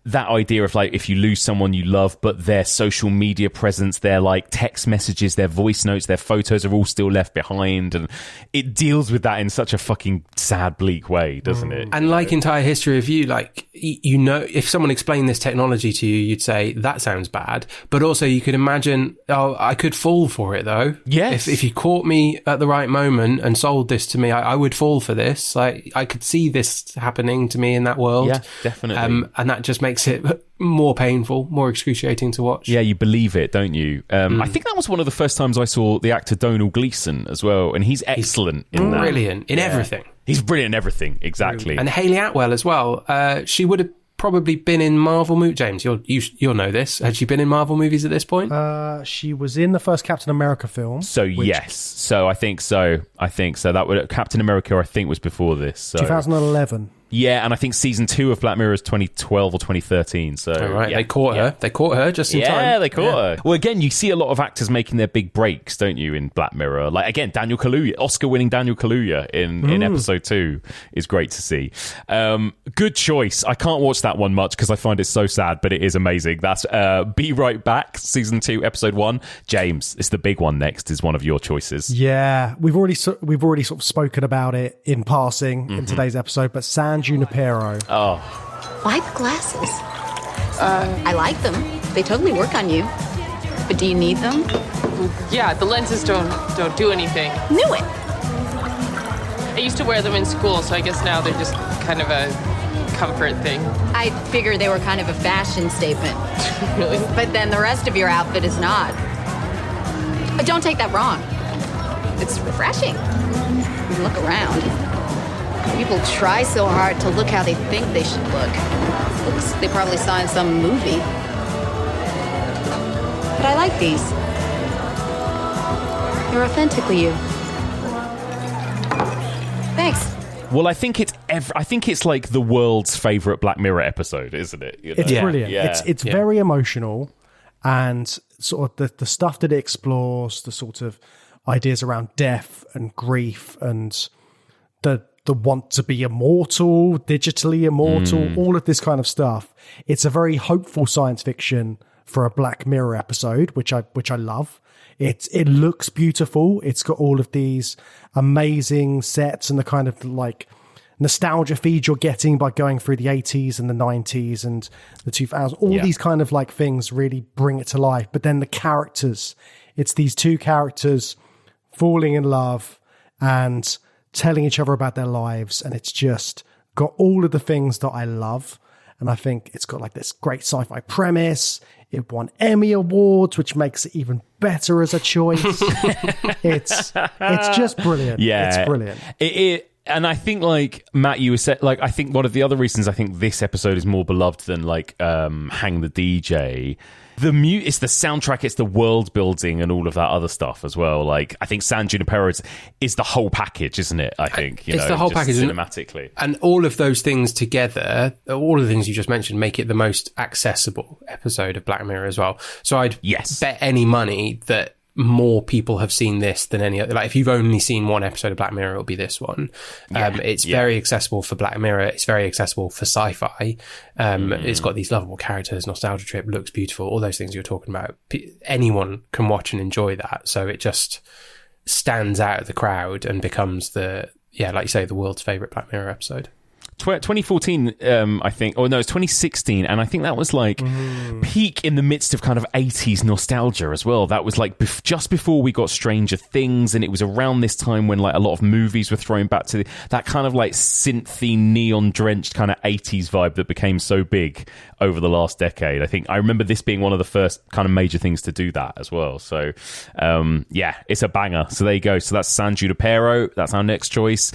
that idea of like if you lose someone you love, but their social media presence, their like text messages, their voice notes, their photos are all still left behind, and it deals with that in such a fucking sad, bleak way, doesn't it? And like Entire History of You, like, you know, if someone explained this technology to you, you'd say that sounds bad, but also you could imagine, oh, I could fall for it though. Yes. If you caught me at the right moment and sold this to me, I would fall for this. I could see this happening to me in that world. Yeah, definitely. And that just makes it more painful, more excruciating to watch. Yeah, you believe it, don't you? I think that was one of the first times I saw the actor Domhnall Gleeson as well, and he's excellent in that. Brilliant in everything. He's brilliant in everything, exactly. And Hayley Atwell as well. She would have probably been in Marvel movies. James, you'll know this. Had she been in Marvel movies at this point? She was in the first Captain America film. So yes. So I think so. That would Captain America, I think, was before this. So. 2011. Yeah, and I think season 2 of Black Mirror is 2012 or 2013. So right, they caught her. They caught her just in time. Yeah, they caught her. Well, again, you see a lot of actors making their big breaks, don't you, in Black Mirror? Like, again, Daniel Kaluuya, Oscar-winning Daniel Kaluuya in episode 2 is great to see. Good choice. I can't watch that one much because I find it so sad, but it is amazing. That's Be Right Back, season 2, episode 1. James, it's the big one next, is one of your choices. Yeah, we've already sort of spoken about it in passing in today's episode, but San Junipero. Oh. Why the glasses? I like them. They totally work on you. But do you need them? Yeah, the lenses don't do anything. Knew it. I used to wear them in school, so I guess now they're just kind of a comfort thing. I figured they were kind of a fashion statement. Really? But then the rest of your outfit is not. But don't take that wrong. It's refreshing. You look around. People try so hard to look how they think they should look. Looks they probably saw in some movie. But I like these. They're authentically you. Thanks. Well, I think it's like the world's favorite Black Mirror episode, isn't it? You know? It's brilliant. Yeah. It's very emotional, and sort of the stuff that it explores, the sort of ideas around death and grief and the the want to be immortal, digitally immortal, all of this kind of stuff. It's a very hopeful science fiction for a Black Mirror episode, which I love. It looks beautiful. It's got all of these amazing sets and the kind of like nostalgia feed you're getting by going through the 80s and the 90s and the 2000s. All these kind of like things really bring it to life. But then the characters, it's these two characters falling in love and telling each other about their lives. And it's just got all of the things that I love. And I think it's got like this great sci-fi premise. It won Emmy Awards, which makes it even better as a choice. It's just brilliant. Yeah. It's brilliant. And I think, like Matt, you were saying, like, I think one of the other reasons I think this episode is more beloved than like Hang the DJ. It's the soundtrack, it's the world building and all of that other stuff as well. Like, I think San Junipero is the whole package, isn't it? I think it's the whole package cinematically, and all of those things together, all of the things you just mentioned, make it the most accessible episode of Black Mirror as well. So I'd bet any money that more people have seen this than any other. Like, if you've only seen one episode of Black Mirror, it'll be this one. It's very accessible for Black Mirror. It's very accessible for sci-fi. It's got these lovable characters, nostalgia trip, looks beautiful, all those things you're talking about. Anyone can watch and enjoy that. So it just stands out of the crowd and becomes like you say, the world's favorite Black Mirror episode. 2014, I think, or no, it's 2016, and I think that was like peak in the midst of kind of 80s nostalgia as well. That was like just before we got Stranger Things, and it was around this time when like a lot of movies were thrown back to that kind of like synthy, neon-drenched kind of 80s vibe that became so big over the last decade. I think I remember this being one of the first kind of major things to do that as well. So, it's a banger. So there you go. So that's San Junipero. That's our next choice.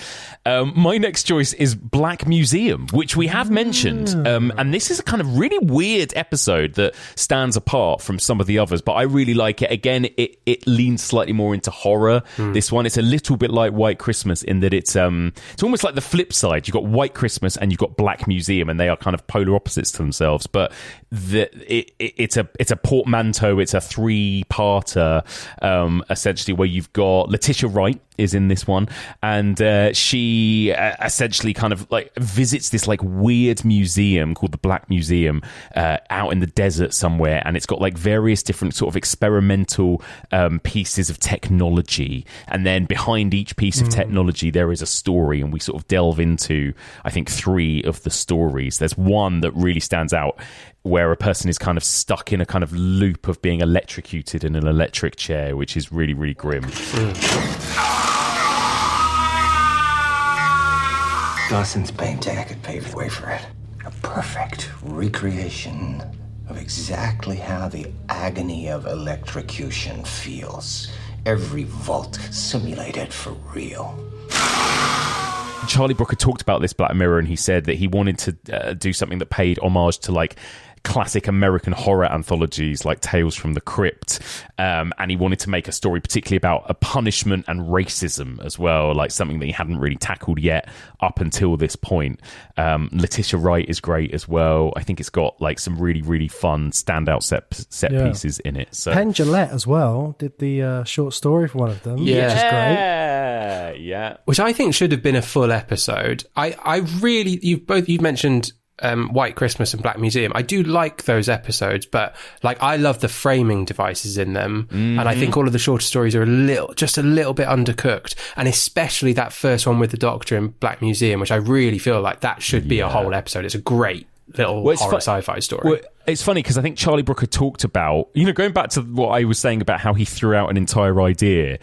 My next choice is Black Museum, which we have mentioned. And this is a kind of really weird episode that stands apart from some of the others, but I really like it. Again, it leans slightly more into horror. This one, it's a little bit like White Christmas in that it's almost like the flip side. You've got White Christmas and you've got Black Museum, and they are kind of polar opposites to themselves. But it's a portmanteau. It's a three-parter, essentially, where you've got Letitia Wright is in this one, and she essentially kind of like visits this like weird museum called the Black Museum out in the desert somewhere, and it's got like various different sort of experimental pieces of technology, and then behind each piece of technology there is a story, and we sort of delve into, I think, 3 of the stories. There's one that really stands out where a person is kind of stuck in a kind of loop of being electrocuted in an electric chair, which is really, really grim. Dawson's paint jacket paved the way for it. A perfect recreation of exactly how the agony of electrocution feels. Every volt simulated for real. Charlie Brooker talked about this Black Mirror, and he said that he wanted to do something that paid homage to like classic American horror anthologies like Tales from the Crypt, and he wanted to make a story particularly about a punishment and racism as well, like something that he hadn't really tackled yet up until this point. Letitia Wright is great as well. I think it's got like some really, really fun standout set pieces in it. So Penn Jillette as well did the short story for one of them, which is great. Yeah, which I think should have been a full episode. You've mentioned White Christmas and Black Museum. I do like those episodes, but like I love the framing devices in them, and I think all of the shorter stories are just a little bit undercooked, and especially that first one with the Doctor in Black Museum, which I really feel like that should be a whole episode. It's a great little horror sci-fi story. Well, it's funny because I think Charlie Brooker talked about, going back to what I was saying about how he threw out an entire idea.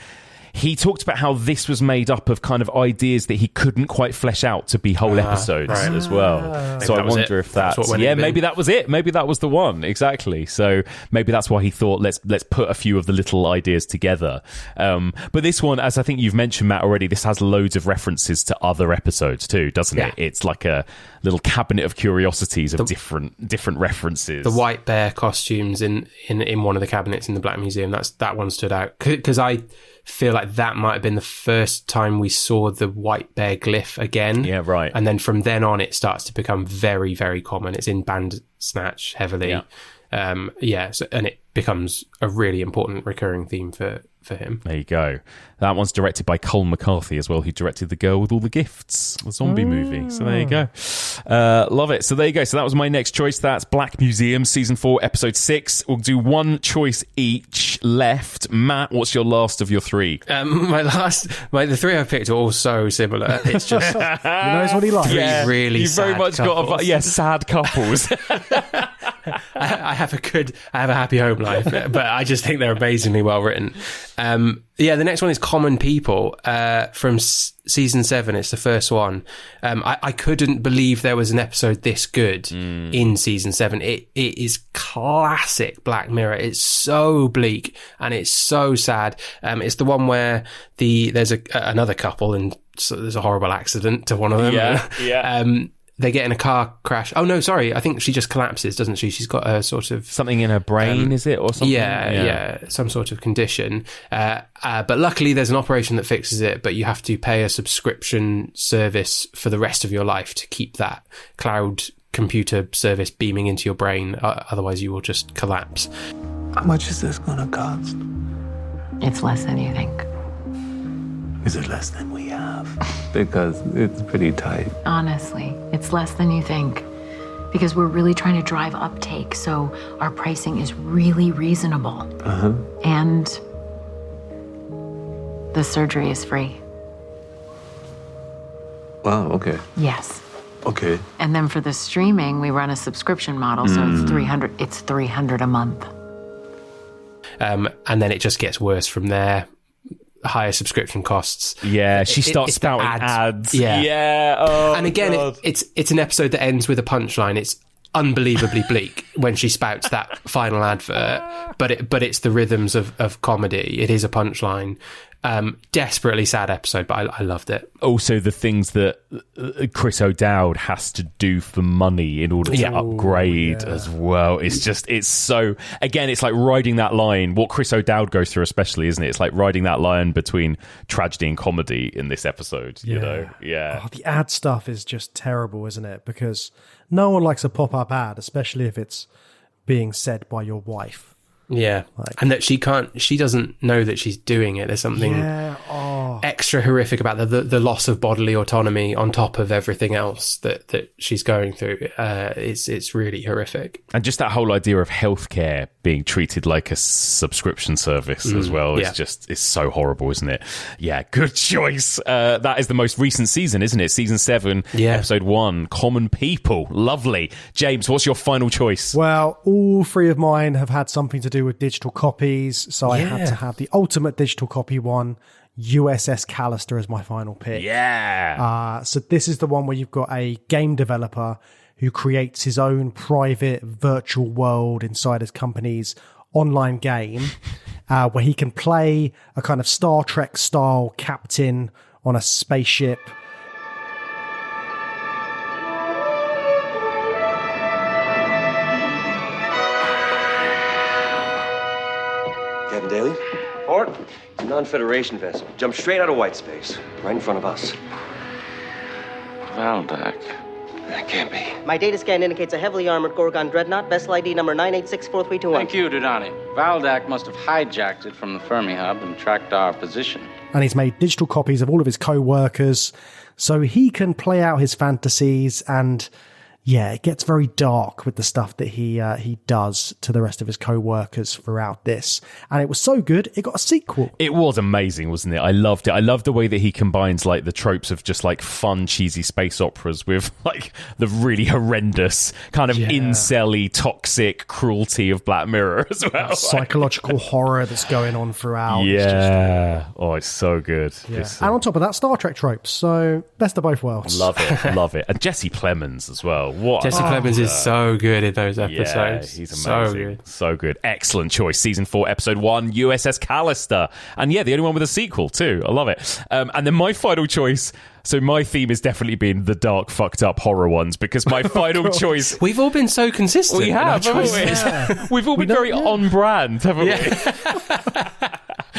He talked about how this was made up of kind of ideas that he couldn't quite flesh out to be whole episodes as well. So I wonder if maybe that was it. Maybe that was the one. Exactly. So maybe that's why he thought, let's put a few of the little ideas together. But this one, as I think you've mentioned, Matt, already, this has loads of references to other episodes too, doesn't it? It's like a little cabinet of curiosities of different references. The white bear costumes in one of the cabinets in the Black Museum, that one stood out because I feel like that might have been the first time we saw the white bear glyph again. Yeah, right. And then from then on, it starts to become very, very common. It's in Bandersnatch heavily. and it becomes a really important recurring theme for him. There you go. That one's directed by Cole McCarthy as well, who directed The Girl with All the Gifts, the zombie movie. So there you go. Love it. So there you go. So that was my next choice. That's Black Museum, Season 4, Episode 6. We'll do one choice each left. Matt, what's your last of your three? The three I picked are all so similar. It's just... He knows what he likes. Yeah, really you've very much couples. got sad couples. I have a happy home life, but I just think they're amazingly well written. The next one is Common People from season 7. It's the first one. I couldn't believe there was an episode this good in season 7. It is classic Black Mirror. It's so bleak and it's so sad. It's the one where there's another couple and so there's a horrible accident to one of them. Yeah. They get in a car crash. Oh, no, sorry. I think she just collapses, doesn't she? She's got a sort of... Something in her brain, is it? Or something? Yeah, some sort of condition. But luckily there's an operation that fixes it, but you have to pay a subscription service for the rest of your life to keep that cloud computer service beaming into your brain. Otherwise you will just collapse. How much is this going to cost? It's less than you think. Is it less than we have? Because it's pretty tight. Honestly, it's less than you think. Because we're really trying to drive uptake, so our pricing is really reasonable. Uh-huh. And the surgery is free. Wow, okay. Yes. Okay. And then for the streaming, we run a subscription model, so it's $300 a month. And then it just gets worse from there. Higher subscription costs. Yeah, she starts spouting ads. Yeah. Oh, and again, God. it's an episode that ends with a punchline. It's unbelievably bleak when she spouts that final advert, but it's the rhythms of comedy. It is a punchline. Desperately sad episode, but I loved it. Also, the things that Chris O'Dowd has to do for money in order to upgrade as well. It's so, again, it's like riding that line, what Chris O'Dowd goes through especially, isn't it? It's like riding that line between tragedy and comedy in this episode, you know? Yeah. Oh, the ad stuff is just terrible, isn't it? Because no one likes a pop-up ad, especially if it's being said by your wife. Yeah, and that she doesn't know that she's doing it. There's something extra horrific about the loss of bodily autonomy on top of everything else that she's going through. It's really horrific. And just that whole idea of healthcare being treated like a subscription service as well. It's so horrible, isn't it? Yeah, good choice. That is the most recent season, isn't it? Season 7, episode 1, Common People. Lovely. James, what's your final choice? Well, all three of mine have had something to do with digital copies, so I had to have the ultimate digital copy one, USS Callister, as my final pick. So this is the one where you've got a game developer who creates his own private virtual world inside his company's online game, where he can play a kind of Star Trek style captain on a spaceship. Captain Daly? Port. It's a non-Federation vessel. Jumped straight out of white space, right in front of us. Valdak. That can't be. My data scan indicates a heavily armored Gorgon dreadnought, vessel ID number 9864321. Thank you, Dudani. Valdak must have hijacked it from the Fermi hub and tracked our position. And he's made digital copies of all of his co-workers so he can play out his fantasies. And yeah, it gets very dark with the stuff that he does to the rest of his co-workers throughout this. And it was so good, it got a sequel. It was amazing, wasn't it? I loved it. I loved the way that he combines like the tropes of just like fun, cheesy space operas with like the really horrendous kind of incel-y, toxic cruelty of Black Mirror as well. Psychological horror that's going on throughout. Yeah. It's so good. Yeah. And on top of that, Star Trek tropes. So best of both worlds. Love it. Love it. And Jesse Plemons as well. Jesse Plemons is so good in those episodes. Yeah, he's amazing. So good. Excellent choice. Season 4, episode 1, USS Callister. And yeah, the only one with a sequel too. I love it. And then my final choice. So my theme has definitely been the dark, fucked up horror ones, because my final choice... We've all been so consistent. We have, haven't we? We've all been very on brand, haven't we?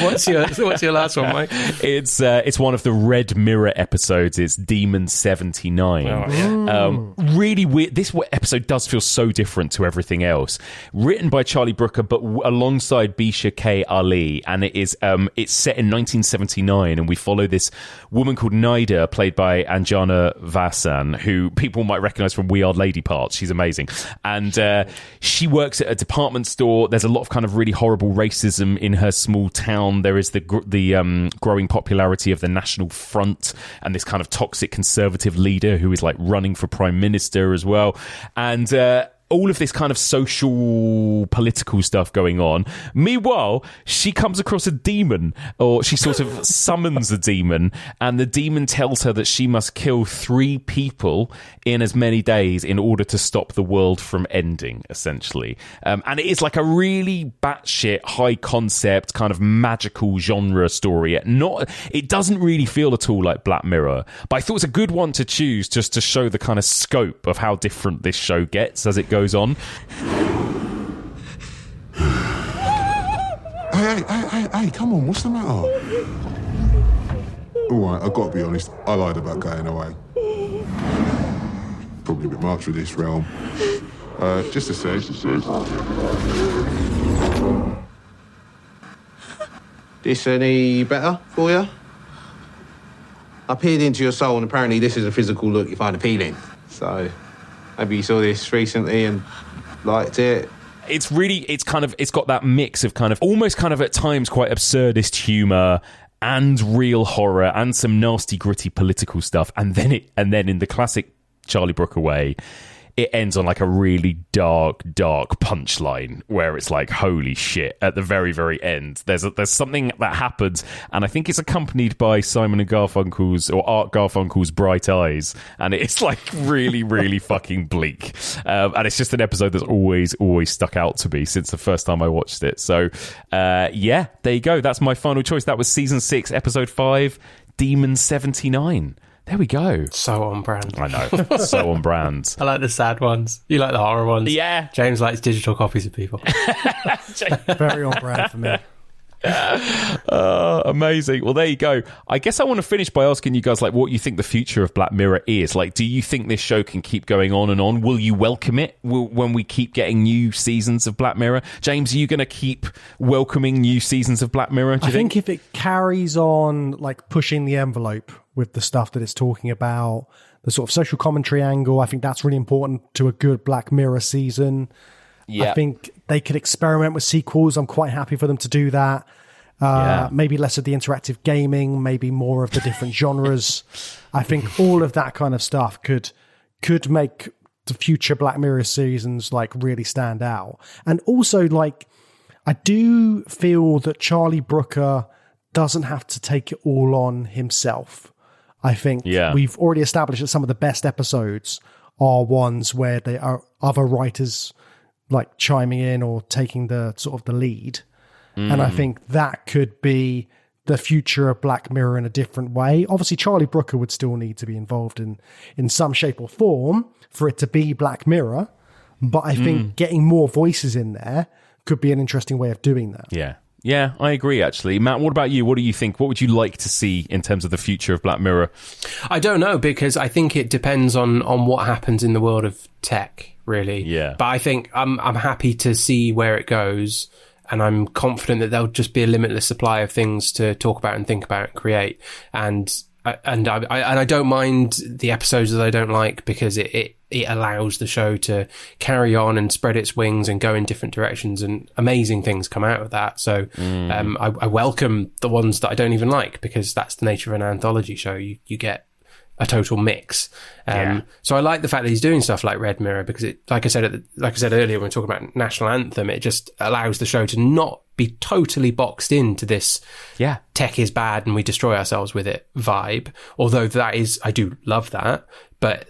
What's your last one, Mike? It's one of the Red Mirror episodes. It's Demon 79. Oh, yeah. Really weird. This episode does feel so different to everything else. Written by Charlie Brooker, but alongside Bisha K. Ali, and it's set in 1979, and we follow this woman called Naida, played by Anjana Vasan, who people might recognise from We Are Lady Parts. She's amazing, and she works at a department store. There's a lot of kind of really horrible racism in her small town. There is the growing popularity of the National Front and this kind of toxic conservative leader who is like running for prime minister as well, and all of this kind of social political stuff going on. Meanwhile, she comes across a demon, or she sort of summons a demon, and the demon tells her that she must kill 3 people in as many days in order to stop the world from ending, essentially. And it is like a really batshit, high concept, kind of magical genre story. It doesn't really feel at all like Black Mirror, but I thought it was a good one to choose just to show the kind of scope of how different this show gets as it goes on. Hey, come on, what's the matter? Alright, I've got to be honest, I lied about going away. Probably a bit much for this realm. Just a sec. This any better for you? I peered into your soul, and apparently this is a physical look you find appealing. So maybe you saw this recently and liked it. It's got that mix of kind of almost kind of at times quite absurdist humour and real horror and some nasty gritty political stuff, and then in the classic Charlie Brooker way, it ends on like a really dark punchline where it's like, holy shit, at the very, very end. There's something that happens, and I think it's accompanied by Simon and Garfunkel's, or Art Garfunkel's Bright Eyes, and it's like really, really fucking bleak. And it's just an episode that's always stuck out to me since the first time I watched it. So, yeah, there you go. That's my final choice. That was season 6, episode 5, Demon 79. There we go. So on brand. I know. So on brand. I like the sad ones. You like the horror ones. Yeah. James likes digital copies of people. Very on brand for me. Amazing. Well, there you go. I guess I want to finish by asking you guys like what you think the future of Black Mirror is. Like, do you think this show can keep going on and on? Will you welcome it when we keep getting new seasons of Black Mirror? James, are you going to keep welcoming new seasons of Black Mirror? I think if it carries on like pushing the envelope with the stuff that it's talking about, the sort of social commentary angle, I think that's really important to a good Black Mirror season. Yeah. I think they could experiment with sequels. I'm quite happy for them to do that. Maybe less of the interactive gaming, maybe more of the different genres. I think all of that kind of stuff could make the future Black Mirror seasons like really stand out. And also, like, I do feel that Charlie Brooker doesn't have to take it all on himself. I think we've already established that some of the best episodes are ones where there are other writers like chiming in or taking the sort of the lead. And I think that could be the future of Black Mirror in a different way. Obviously, Charlie Brooker would still need to be involved in some shape or form for it to be Black Mirror. But I think getting more voices in there could be an interesting way of doing that. Yeah, I agree, actually. Matt, what about you? What do you think? What would you like to see in terms of the future of Black Mirror? I don't know, because I think it depends on what happens in the world of tech, really. Yeah. But I think I'm happy to see where it goes, and I'm confident that there'll just be a limitless supply of things to talk about and think about and create. And I don't mind the episodes that I don't like, because it allows the show to carry on and spread its wings and go in different directions, and amazing things come out of that. So I welcome the ones that I don't even like, because that's the nature of an anthology show. You get a total mix. So I like the fact that he's doing stuff like Red Mirror, because it, like I said earlier when we were talking about National Anthem, it just allows the show to not be totally boxed into this tech is bad and we destroy ourselves with it vibe. Although that is, I do love that, but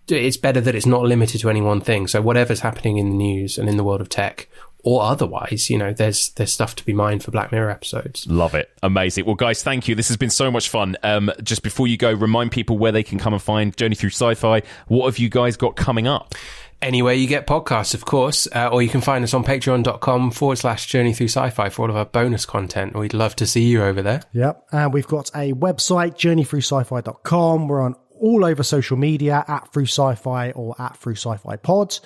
it's better that it's not limited to any one thing. So whatever's happening in the news and in the world of tech or otherwise, you know, there's stuff to be mined for Black Mirror episodes. Love it. Amazing. Well, guys, thank you. This has been so much fun. Just before you go, remind people where they can come and find Journey Through Sci-Fi. What have you guys got coming up? Anywhere you get podcasts, of course, or you can find us on patreon.com/Journey Through Sci-fi for all of our bonus content. We'd love to see you over there. Yep. And we've got a website, journeythroughsci-fi.com. We're on all over social media, @Through Sci-fi or @Through Sci-fi Pod.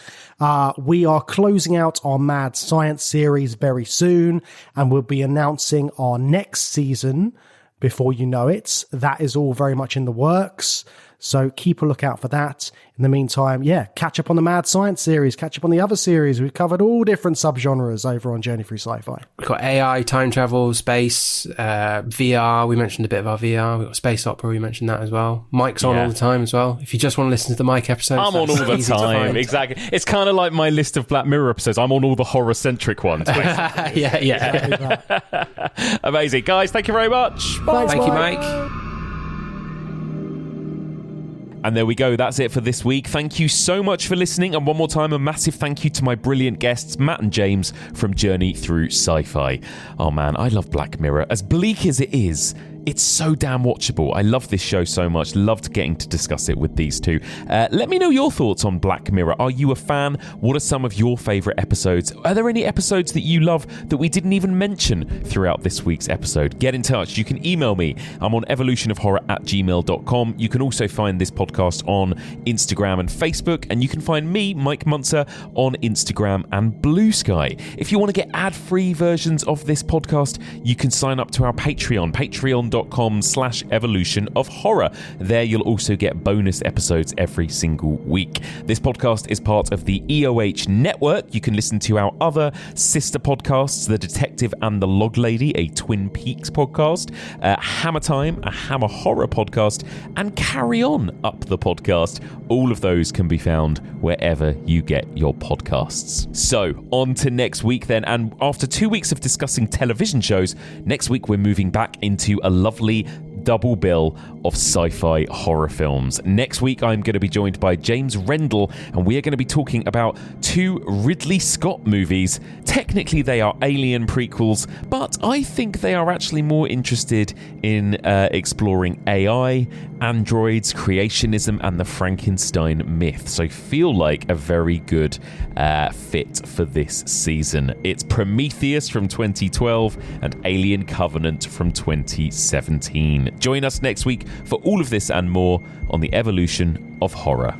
We are closing out our Mad Science series very soon, and we'll be announcing our next season before you know it. That is all very much in the works. So keep a lookout for that. In the meantime, catch up on the Mad Science series, catch up on the other series. We've covered all different subgenres over on Journey Through Sci-Fi. We've got AI, time travel, space, VR. We mentioned a bit of our VR. We've got space opera. We mentioned that as well. Mike's on all the time as well. If you just want to listen to the Mike episodes, I'm on all the time. Exactly. It's kind of like my list of Black Mirror episodes. I'm on all the horror-centric ones. Yeah. Amazing. Guys, thank you very much. Bye. Thank you, Mike. And there we go. That's it for this week. Thank you so much for listening. And one more time, a massive thank you to my brilliant guests, Matt and James from Journey Through Sci-fi. Oh man, I love Black Mirror. As bleak as it is, it's so damn watchable. I love this show so much. Loved getting to discuss it with these two. Let me know your thoughts on Black Mirror. Are you a fan? What are some of your favourite episodes? Are there any episodes that you love that we didn't even mention throughout this week's episode? Get in touch. You can email me. I'm on evolutionofhorror@gmail.com. You can also find this podcast on Instagram and Facebook. And you can find me, Mike Muncer, on Instagram and Blue Sky. If you want to get ad-free versions of this podcast, you can sign up to our Patreon, patreon.com/evolutionofhorror. There you'll also get bonus episodes every single week. This podcast is part of the EOH network. You can listen to our other sister podcasts, The Detective and the Log Lady, a Twin Peaks podcast, Hammer Time, a Hammer Horror podcast, and Carry On Up the podcast. All of those can be found wherever you get your podcasts. So, on to next week then, and after 2 weeks of discussing television shows, next week we're moving back into a lovely double bill of sci-fi horror films. Next week, I'm going to be joined by James Rendell, and we are going to be talking about 2 Ridley Scott movies. Technically, they are Alien prequels, but I think they are actually more interested in exploring AI, androids, creationism, and the Frankenstein myth. So feel like a very good fit for this season. It's Prometheus from 2012 and Alien Covenant from 2017. Join us next week for all of this and more on the evolution of horror.